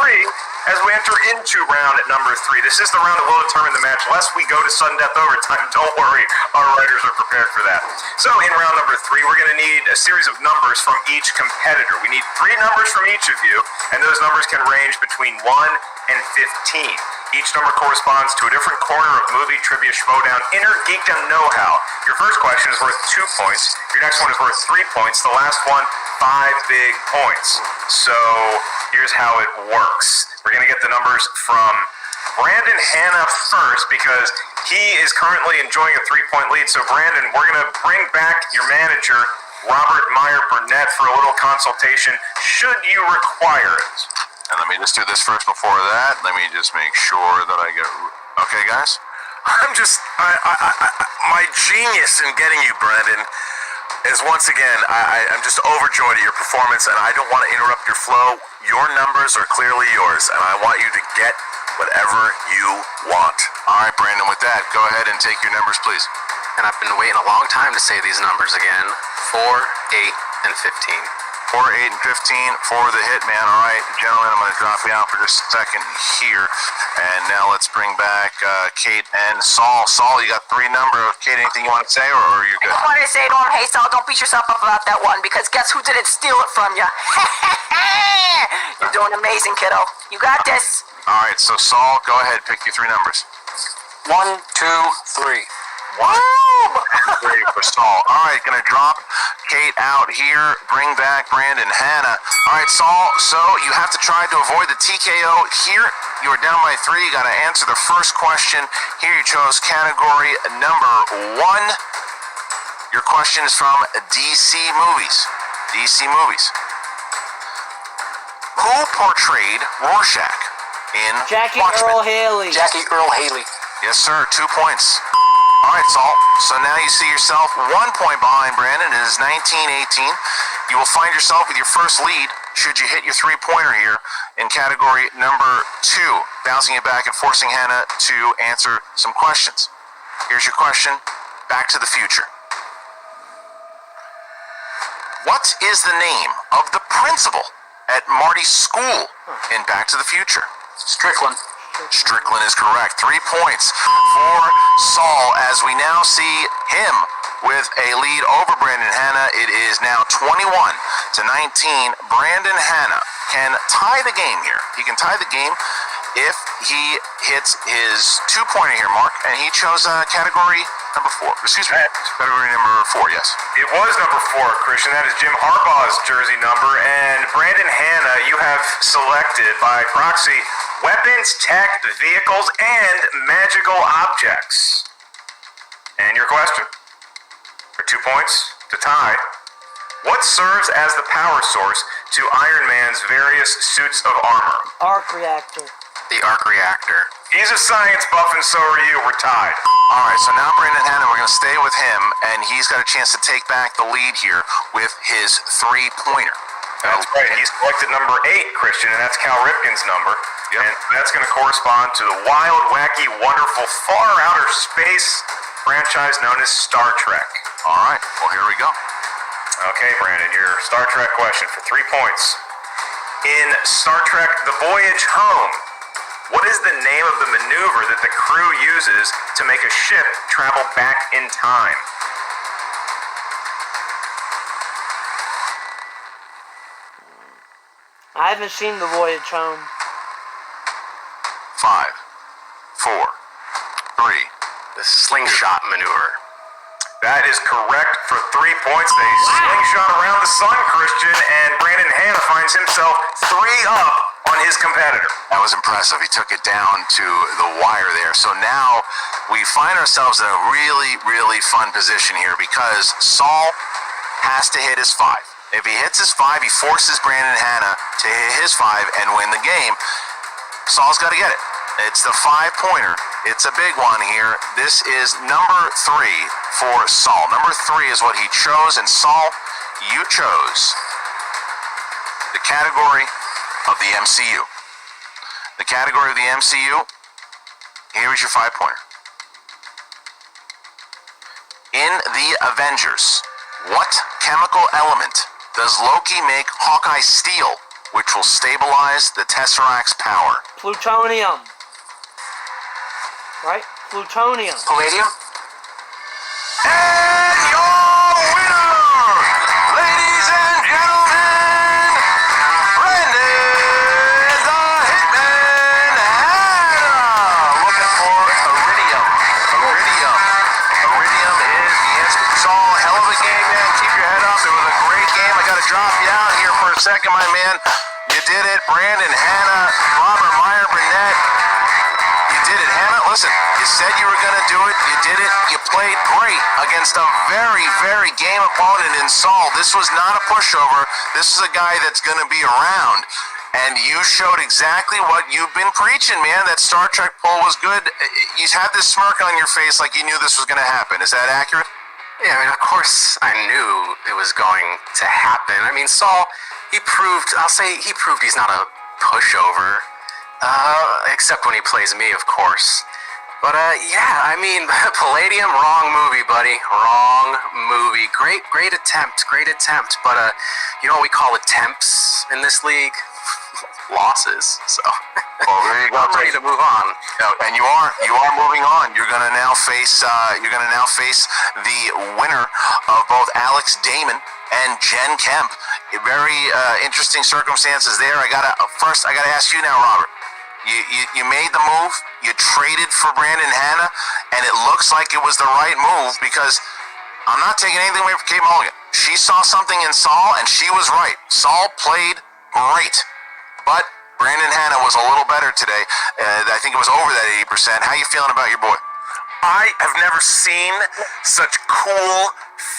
as we enter into round number 3. This is the round that will determine the match, lest we go to sudden death overtime. Don't worry, our writers are prepared for that. So in round number 3, we're going to need a series of numbers from each competitor. We need 3 numbers from each of you, and those numbers can range between 1 and 15. Each number corresponds to a different corner of movie trivia Schmoedown inner geekdom know-how. Your first question is worth 2 points. Your next one is worth 3 points. The last one, 5 big points. So here's how it works. We're going to get the numbers from Brandon Hanna first because he is currently enjoying a 3-point lead. So Brandon, we're going to bring back your manager, Robert Meyer Burnett, for a little consultation should you require it. And let me just do this first before that. Let me just make sure that I get... Okay, guys? I'm just, my genius in getting you, Brandon, is once again, I'm just overjoyed at your performance, and I don't want to interrupt your flow. Your numbers are clearly yours, and I want you to get whatever you want. All right, Brandon, with that, go ahead and take your numbers, please. and I've been waiting a long time to say these numbers again. 4, 8, and 15. 4, 8, and 15 for the Hitman. All right, gentlemen, I'm going to drop you out for just a second here. And now let's bring back Kate and Saul. Saul, you got 3 number. Kate, anything you want to say, or you're good? I just wanted to say to him, hey, Saul, don't beat yourself up about that one, because guess who didn't steal it from you? You're doing amazing, kiddo. You got this. All right, so Saul, go ahead, pick your 3 numbers. 1, 2, 3. 1, 2, 3 for Saul. All right, gonna drop Kate out here. Bring back Brandon Hanna. All right, Saul. So you have to try to avoid the TKO here. You are down by 3. You got to answer the first question. Here you chose category number 1. Your question is from DC movies. DC movies. Who portrayed Rorschach in Jackie Watchmen? Earl Haley. Jackie Earl Haley. Yes, sir. 2 points. All right, Saul. So now you see yourself 1 point behind Brandon. It is 19-18. You will find yourself with your first lead should you hit your 3-pointer here in category number 2, bouncing it back and forcing Hanna to answer some questions. Here's your question. Back to the Future. What is the name of the principal at Marty's school in Back to the Future? Strickland. Strickland is correct. 3 points for Saul as we now see him with a lead over Brandon Hanna. It is now 21-19. Brandon Hanna can tie the game here. He can tie the game if he hits his 2-pointer here, Mark, and he chose category number 4. Excuse me, category number 4, yes. It was number 4, Christian. That is Jim Harbaugh's jersey number. And Brandon Hanna, you have selected by proxy weapons, tech, vehicles, and magical objects. And your question for 2 points to tie. What serves as the power source to Iron Man's various suits of armor? Arc reactor. The arc reactor. He's a science buff, and so are you. We're tied. All right, so now Brandon Hanna, we're going to stay with him, and he's got a chance to take back the lead here with his 3-pointer. That's right. He's selected number 8, Christian, and that's Cal Ripken's number. Yep. And that's going to correspond to the wild, wacky, wonderful, far outer space franchise known as Star Trek. All right, well, here we go. Okay, Brandon, your Star Trek question for 3 points. In Star Trek The Voyage Home, what is the name of the maneuver that the crew uses to make a ship travel back in time? I haven't seen The Voyage Home. 5, 4, 3. The slingshot maneuver. That is correct for 3 points. They slingshot around the sun, Christian, and Brandon Hanna finds himself 3 up on his competitor. That was impressive. He took it down to the wire there. So now we find ourselves in a really, really fun position here because Saul has to hit his 5. If he hits his 5, he forces Brandon Hanna to hit his 5 and win the game. Saul's got to get it. It's the 5-pointer. It's a big one here. This is number 3 for Saul. Number 3 is what he chose, and Saul, you chose the category of the MCU. The category of the MCU, here is your 5-pointer. In the Avengers, what chemical element does Loki make Hawkeye steal, which will stabilize the Tesseract's power? Plutonium. Right? Plutonium. Palladium? And your winner, ladies and gentlemen, Brandon the Hitman Hanna. Looking for iridium. Iridium is the answer. Saul, hell of a game, man. Keep your head up. It was a great game. I got to drop you out here for a second, my man. You did it. Brandon Hanna, Robert Meyer Burnett. You did it, Hanna. Listen, you said you were going to do it. You did it. You played great against a very, very game opponent in Saul. This was not a pushover. This is a guy that's going to be around. And you showed exactly what you've been preaching, man. That Star Trek poll was good. You had this smirk on your face like you knew this was going to happen. Is that accurate? Yeah, I mean, of course I knew it was going to happen. I mean, Saul, he proved he's not a pushover. Except when he plays me, of course. But yeah, I mean, Palladium, wrong movie, buddy. Wrong movie. Great attempt. But you know what we call attempts in this league? Losses. So Well, there you go. I'm ready to move on. And you are moving on. You're gonna now face the winner of both Alex Damon and Jen Kemp. Very interesting circumstances there. I gotta ask you now, Robert. You made the move. You traded for Brandon Hanna, and it looks like it was the right move because I'm not taking anything away from Kate Mulligan. She saw something in Saul, and she was right. Saul played great, but Brandon Hanna was a little better today. I think it was over that 80%. How you feeling about your boy? I have never seen such cool,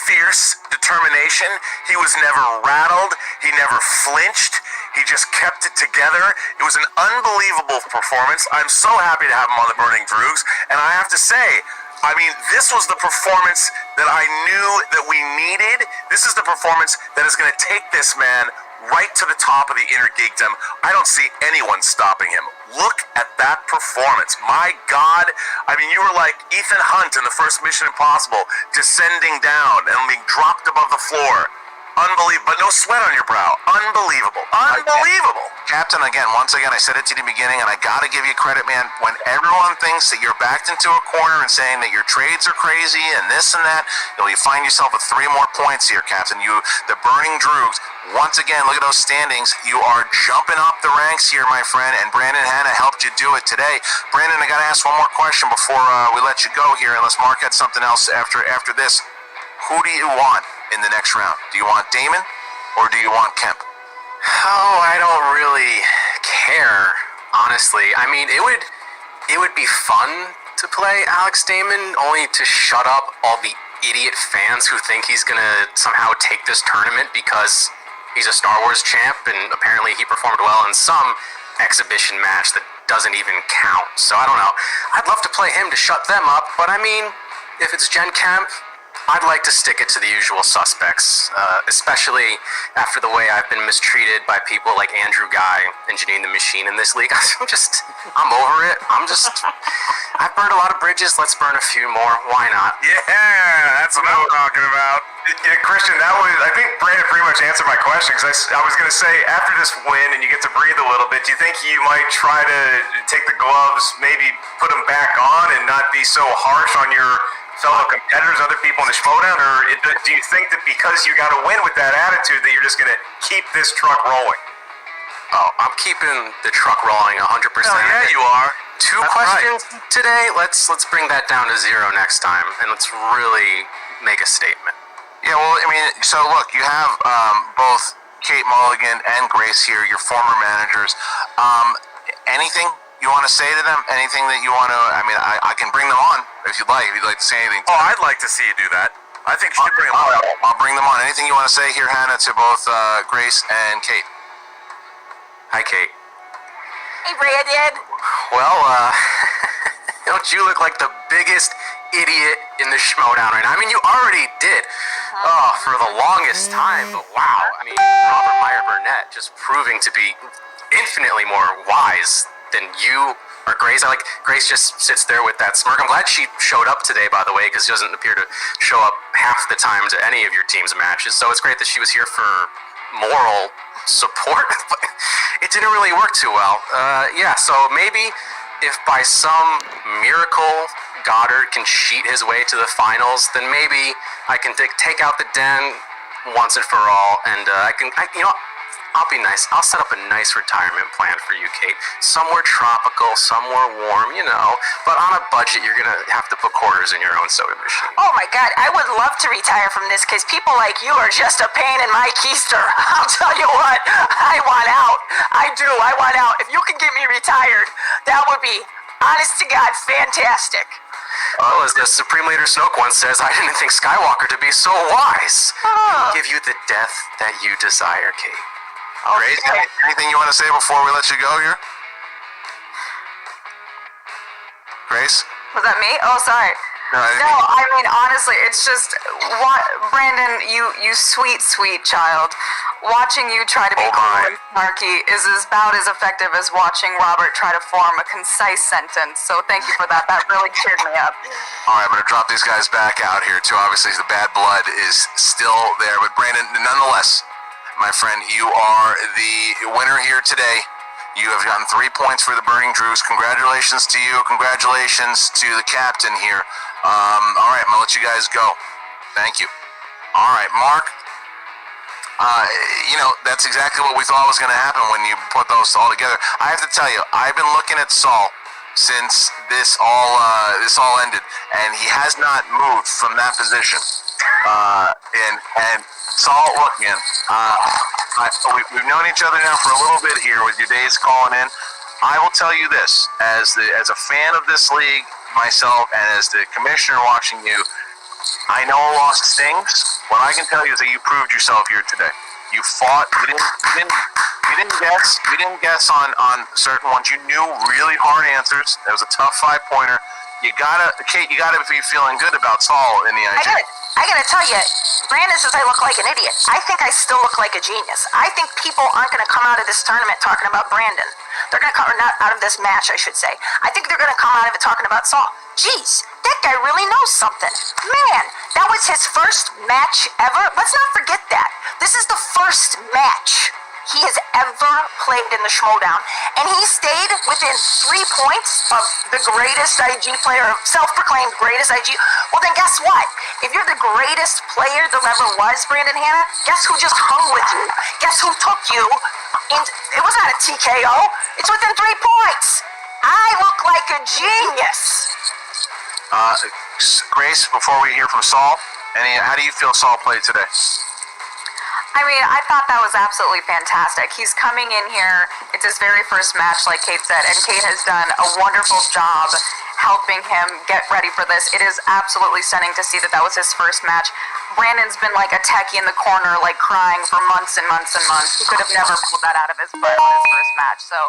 fierce determination. He was never rattled. He never flinched. He just kept it together. It was an unbelievable performance. I'm so happy to have him on the Burning Droogs. And I have to say, I mean, this was the performance that I knew that we needed. This is the performance that is going to take this man right to the top of the inner geekdom. I don't see anyone stopping him. Look at that performance. My God. I mean, you were like Ethan Hunt in the first Mission Impossible, descending down and being dropped above the floor. Unbelievable. But no sweat on your brow. Unbelievable. Unbelievable. Captain, once again, I said it to you in the beginning, and I got to give you credit, man. When everyone thinks that you're backed into a corner and saying that your trades are crazy and this and that, you find yourself with 3 more points here, Captain. The Burning Droogs, once again, look at those standings. You are jumping up the ranks here, my friend, and Brandon Hanna helped you do it today. Brandon, I got to ask one more question before we let you go here, unless Mark had something else after this. Who do you want in the next round? Do you want Damon or do you want Kemp? Oh, I don't really care, honestly. I mean, it would be fun to play Alex Damon, only to shut up all the idiot fans who think he's gonna somehow take this tournament because he's a Star Wars champ and apparently he performed well in some exhibition match that doesn't even count. So I don't know. I'd love to play him to shut them up, but I mean, if it's Jen Kemp, I'd like to stick it to the usual suspects, especially after the way I've been mistreated by people like Andrew Guy and Janine the Machine in this league. I'm over it. I've burned a lot of bridges. Let's burn a few more. Why not? Yeah, that's what I'm talking about. Yeah, Christian, I think Brandon pretty much answered my question, because I was going to say, after this win and you get to breathe a little bit, do you think you might try to take the gloves, maybe put them back on and not be so harsh on your fellow competitors, other people in the Schmoedown, or do you think that because you got to win with that attitude that you're just going to keep this truck rolling? Oh, I'm keeping the truck rolling 100%. Oh, yeah, you are. 2 questions today. Let's bring that down to 0 next time, and let's really make a statement. Yeah, well, I mean, so look, you have both Kate Mulligan and Grace here, your former managers. Anything you want to say to them? Anything that you want to? I mean, I can bring them on if you'd like. If you'd like to say anything. I'd like to see you do that. I think you should bring them on. I'll bring them on. Anything you want to say here, Hanna, to both Grace and Kate? Hi, Kate. Hey, Brandon. Well, don't you look like the biggest idiot in the Schmoedown right now? I mean, you already did. Oh, for the longest time. But wow. I mean, Robert Meyer Burnett just proving to be infinitely more wise than you or Grace. Grace just sits there with that smirk. I'm glad she showed up today, by the way, because she doesn't appear to show up half the time to any of your team's matches. So it's great that she was here for moral support, but it didn't really work too well. Yeah, so maybe if by some miracle Goddard can cheat his way to the finals, then maybe I can take out the den once and for all, and I'll be nice. I'll set up a nice retirement plan for you, Kate. Somewhere tropical, somewhere warm, but on a budget. You're gonna have to put quarters in your own soda machine. Oh my God, I would love to retire from this, because people like you are just a pain in my keister. I'll tell you what, I want out. I do, I want out. If you can get me retired, that would be, honest to God, fantastic. Well, as the Supreme Leader Snoke once says, I didn't think Skywalker to be so wise. He'll give you the death that you desire, Kate. Grace, anything you want to say before we let you go here? Grace? Was that me? Oh, sorry. No, I mean honestly, it's just what Brandon, you sweet child. Watching you try to be cool and snarky is about as effective as watching Robert try to form a concise sentence. So thank you for that. That really cheered me up. All right, I'm going to drop these guys back out here, too. Obviously, the bad blood is still there. But, Brandon, nonetheless, my friend, you are the winner here today. You have gotten 3 points for the Burning Drews. Congratulations to you. Congratulations to the captain here. All right, I'm going to let you guys go. Thank you. All right, Mark. That's exactly what we thought was going to happen when you put those all together. I have to tell you, I've been looking at Saul since this all ended, and he has not moved from that position. And Saul, look, man, we've known each other now for a little bit here with your days calling in. I will tell you this, as a fan of this league myself, and as the commissioner watching you, I know a loss stings. What I can tell you is that you proved yourself here today. You fought. You didn't guess. You didn't guess on certain ones. You knew really hard answers. It was a tough 5-pointer. Kate, you gotta be feeling good about Saul in the IG. I gotta tell you, Brandon says I look like an idiot. I think I still look like a genius. I think people aren't gonna come out of this tournament talking about Brandon. They're gonna come out of this match, I should say. I think they're gonna come out of it talking about Saul. Jeez, that guy really knows something. Man, that was his first match ever. Let's not forget that. This is the first match he has ever played in the Schmoedown. And he stayed within 3 points of the greatest IG player, self-proclaimed greatest IG. Well, then guess what? If you're the greatest player there ever was, Brandon Hanna, guess who just hung with you? Guess who took you? And it was not a TKO. It's within 3 points. I look like a genius. Grace, before we hear from Saul, how do you feel Saul played today? I mean, I thought that was absolutely fantastic. He's coming in here. It's his very first match, like Kate said, and Kate has done a wonderful job helping him get ready for this. It is absolutely stunning to see that was his first match. Brandon's been like a techie in the corner, like crying for months and months and months. He could have never pulled that out of his butt on his first match. So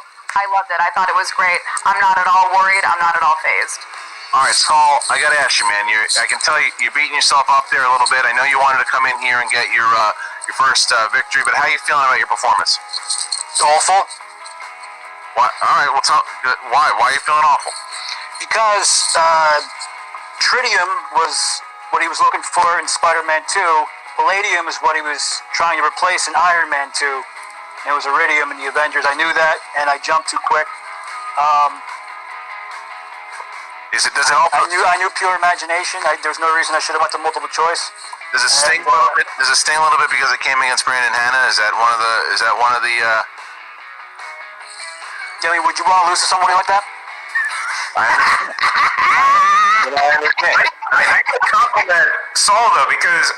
I loved it. I thought it was great. I'm not at all worried. I'm not at all fazed. All right, Saul, I got to ask you, man. I can tell you're beating yourself up there a little bit. I know you wanted to come in here and get your first victory, but how are you feeling about your performance? It's awful. What? All right, well, why? Why are you feeling awful? Because tritium was what he was looking for in Spider-Man 2. Palladium is what he was trying to replace in Iron Man 2. And it was iridium in the Avengers. I knew that, and I jumped too quick. Does it help? I knew pure imagination. There's no reason I should have went to multiple choice. Does it sting a little bit? Does it sting a little bit because it came against Brandon Hanna? Is that one of the? Jimmy, would you want to lose to somebody like that? I understand. I can compliment Saul though, because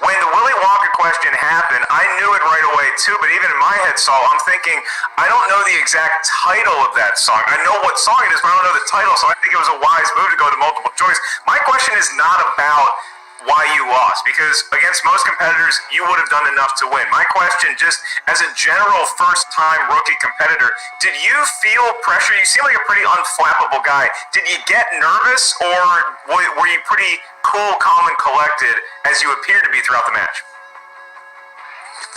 when the Willy Wonka question happened, I knew it right away too, but even in my head, Saul, I'm thinking, I don't know the exact title of that song. I know what song it is, but I don't know the title, so I think it was a wise move to go to multiple choice. My question is not about why you lost, because against most competitors, you would have done enough to win. My question, just as a general first-time rookie competitor, did you feel pressure? You seem like a pretty unflappable guy. Did you get nervous, or were you pretty cool, calm, and collected as you appeared to be throughout the match?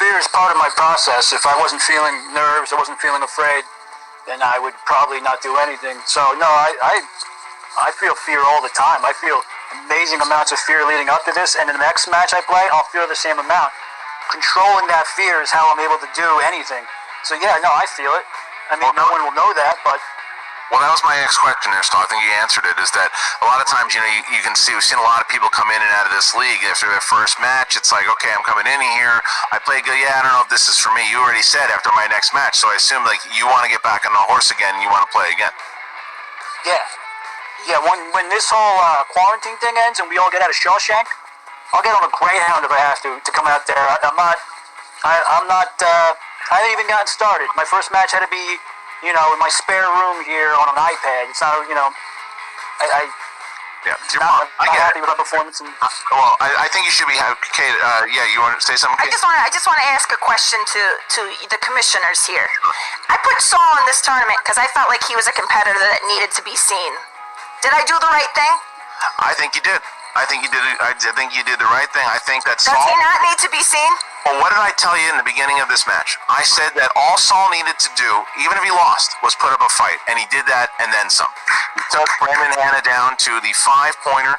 Fear is part of my process. If I wasn't feeling nerves, I wasn't feeling afraid, then I would probably not do anything. So no, I feel fear all the time. I feel amazing amounts of fear leading up to this, and in the next match I play, I'll feel the same amount. Controlling that fear is how I'm able to do anything. So yeah, no, I feel it. I mean, no one will know that, but... Well, that was my next question there, Saul. I think you answered it, is that a lot of times, you can see, we've seen a lot of people come in and out of this league after their first match. It's like, okay, I'm coming in here, I played good, I don't know if this is for me. You already said after my next match, so I assume, you want to get back on the horse again and you want to play again. Yeah, when this whole quarantine thing ends and we all get out of Shawshank, I'll get on a Greyhound if I have to come out there. I haven't even gotten started. My first match had to be, in my spare room here on an iPad. It's not, Yeah, not happy with my performance. Well, I think you should be happy. Kate, you want to say something? Kate? I just want to ask a question to the commissioners here. I put Saul in this tournament because I felt like he was a competitor that needed to be seen. Did I do the right thing? I think you did. I think you did. I think you did the right thing. I think that Does Saul. he not need to be seen? Well, what did I tell you in the beginning of this match? I said that all Saul needed to do, even if he lost, was put up a fight, and he did that and then some. He took Brandon Hanna down to the 5-pointer.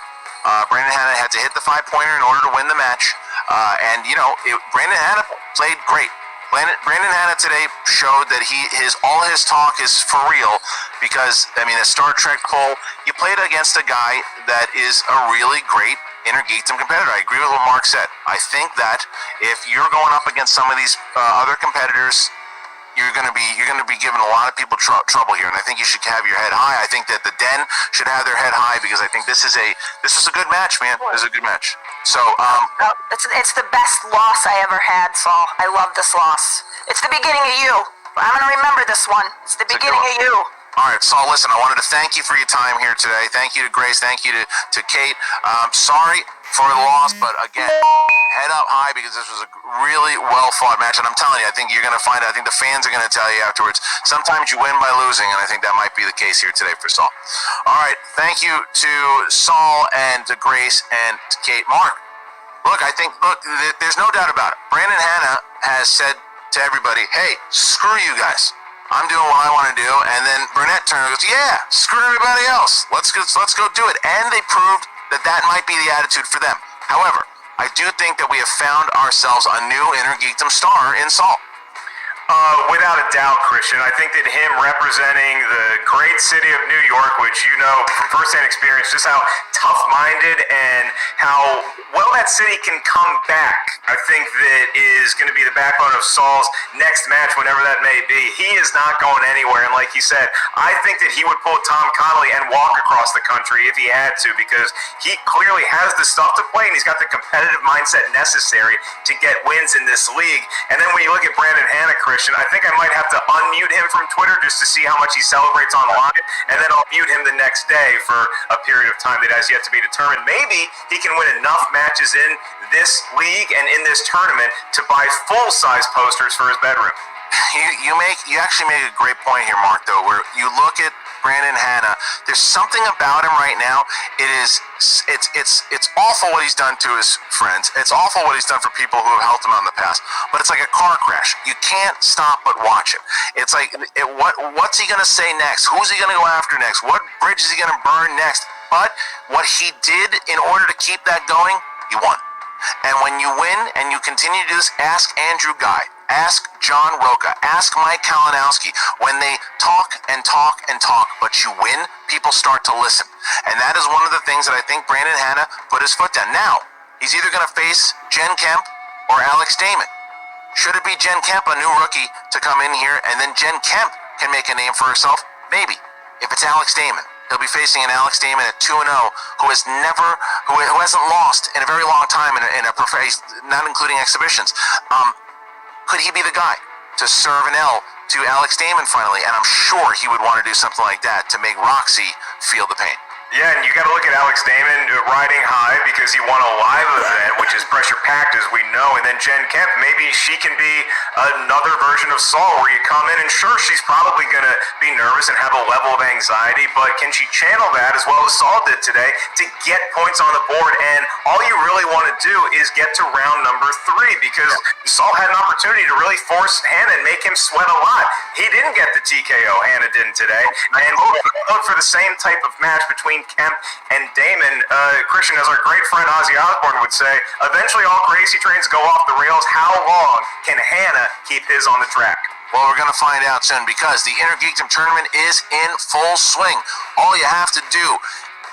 Brandon Hanna had to hit the 5-pointer in order to win the match, and Brandon Hanna played great. Brandon Hanna today showed that all his talk is for real, because a Star Trek poll, you played against a guy that is a really great Intergeekdom competitor. I agree with what Mark said. I think that if you're going up against some of these other competitors, you're going to be giving a lot of people trouble here, and I think you should have your head high. I think that the Den should have their head high, because I think this was a good match, man. This is a good match. So It's the best loss I ever had, Saul. I love this loss. It's the beginning of you. I'm gonna remember this one. It's the beginning of you. all right, Saul, listen, I wanted to thank you for your time here today. Thank you to Grace. Thank you to Kate. Sorry for the loss, but again, head up high, because this was a really well-fought match. And I'm telling you, I think you're going to find out. I think the fans are going to tell you afterwards. Sometimes you win by losing, and I think that might be the case here today for Saul. All right, thank you to Saul and to Grace and to Kate. Mark, look, there's no doubt about it. Brandon Hanna has said to everybody, hey, screw you guys. I'm doing what I want to do. And then Burnett turned and goes, yeah, screw everybody else. Let's go do it. And they proved that might be the attitude for them. However, I do think that we have found ourselves a new Intergeekdom star in Saul. Without a doubt, Christian. I think that him representing the great city of New York, which you know from firsthand experience, just how tough-minded and how well that city can come back, I think that is going to be the backbone of Saul's next match, whenever that may be. He is not going anywhere, and like he said, I think that he would pull Tom Connolly and walk across the country if he had to, because he clearly has the stuff to play, and he's got the competitive mindset necessary to get wins in this league. And then when you look at Brandon Hanna, Christian, I think I might have to unmute him from Twitter just to see how much he celebrates online, and then I'll mute him the next day for a period of time that has yet to be determined. Maybe he can win enough matches in this league and in this tournament to buy full-size posters for his bedroom. You actually make a great point here, Mark, though, where you look at Brandon Hanna. There's something about him right now. It's awful what he's done to his friends. It's awful what he's done for people who have helped him out in the past. But it's like a car crash. You can't stop but watch it. It's like, what's he going to say next? Who's he going to go after next? What bridge is he going to burn next? But what he did in order to keep that going, he won. And when you win and you continue to do this, ask Andrew Guy, ask John Roca, ask Mike Kalinowski. When they talk and talk and talk, but you win, people start to listen. And that is one of the things that I think Brandon Hanna put his foot down. Now, he's either going to face Jen Kemp or Alex Damon. Should it be Jen Kemp, a new rookie, to come in here, and then Jen Kemp can make a name for herself? Maybe. If it's Alex Damon, he'll be facing an Alex Damon at 2-0 who hasn't lost in a very long time in a not including exhibitions. Could he be the guy to serve an L to Alex Damon finally? And I'm sure he would want to do something like that to make Roxy feel the pain. Yeah, and you got to look at Alex Damon riding high because he won a live event, which is pressure-packed, as we know. And then Jen Kemp, maybe she can be another version of Saul, where you come in and sure, she's probably going to be nervous and have a level of anxiety, but can she channel that as well as Saul did today to get points on the board? And all you really want to do is get to round number 3, because Saul had an opportunity to really force Hanna and make him sweat a lot. He didn't get the TKO, Hanna didn't today. And look for the same type of match between Kemp and Damon. Christian, as our great friend Ozzy Osbourne would say, eventually all crazy trains go off the rails. How long can Hanna keep his on the track? Well, we're going to find out soon, because the Intergeekdom tournament is in full swing. All you have to do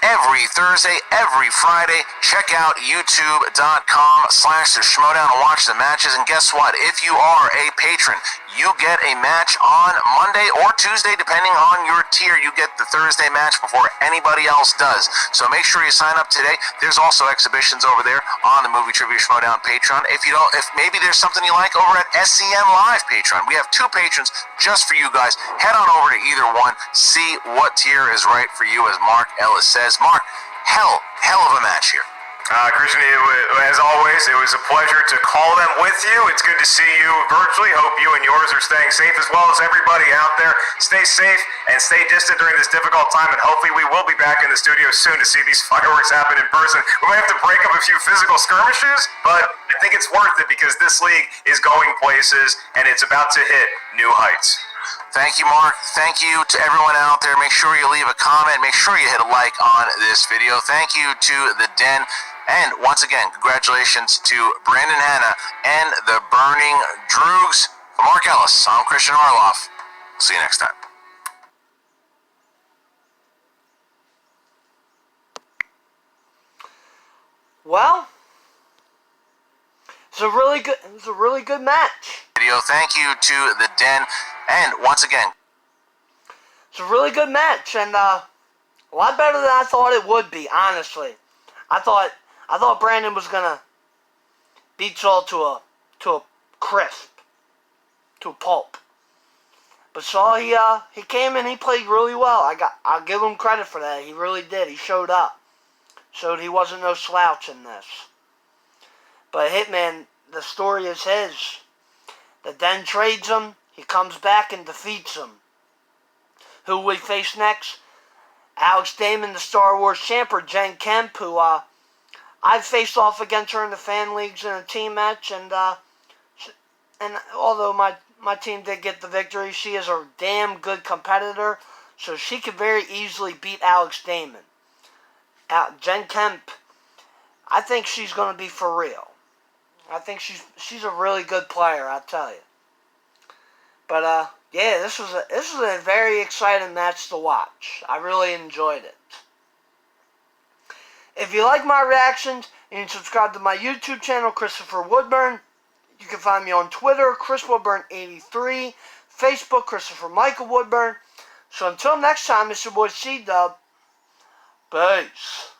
every Thursday, every Friday, check out youtube.com/Schmoedown and watch the matches. And guess what? If you are a patron, you get a match on Monday or Tuesday, depending on your tier. You get the Thursday match before anybody else does. So make sure you sign up today. There's also exhibitions over there on the Movie Trivia Schmoedown Patreon. If maybe there's something you like over at SCM Live Patreon. We have 2 patrons just for you guys. Head on over to either one. See what tier is right for you, as Mark Ellis says. Mark, hell of a match here. Christian, as always, it was a pleasure to call them with you. It's good to see you virtually. Hope you and yours are staying safe, as well as everybody out there. Stay safe and stay distant during this difficult time, and hopefully we will be back in the studio soon to see these fireworks happen in person. We might have to break up a few physical skirmishes, but I think it's worth it because this league is going places, and it's about to hit new heights. Thank you, Mark. Thank you to everyone out there. Make sure you leave a comment. Make sure you hit a like on this video. Thank you to The Den. And once again, congratulations to Brandon Hanna and the Burning Droogs. For Mark Ellis, I'm Christian Arloff. See you next time. Well, it was a really good match. Video. Thank you to The Den. And once again, it's a really good match, and a lot better than I thought it would be, honestly. I thought Brandon was gonna beat Saul to a crisp, to a pulp. But Saul, he came and he played really well. I'll give him credit for that. He really did. He showed up. Showed he wasn't no slouch in this. But Hitman, the story is his. The Den trades him. He comes back and defeats him. Who we face next? Alex Damon, the Star Wars champ, or Jen Kemp, who I've faced off against her in the fan leagues in a team match, and although my team did get the victory, she is a damn good competitor, so she could very easily beat Alex Damon. Jen Kemp, I think she's going to be for real. I think she's a really good player, I tell you. But yeah, this was a very exciting match to watch. I really enjoyed it. If you like my reactions, you can subscribe to my YouTube channel, Christopher Woodburn. You can find me on Twitter, ChrisWoodburn83, Facebook, Christopher Michael Woodburn. So until next time, it's your boy C-Dub. Peace.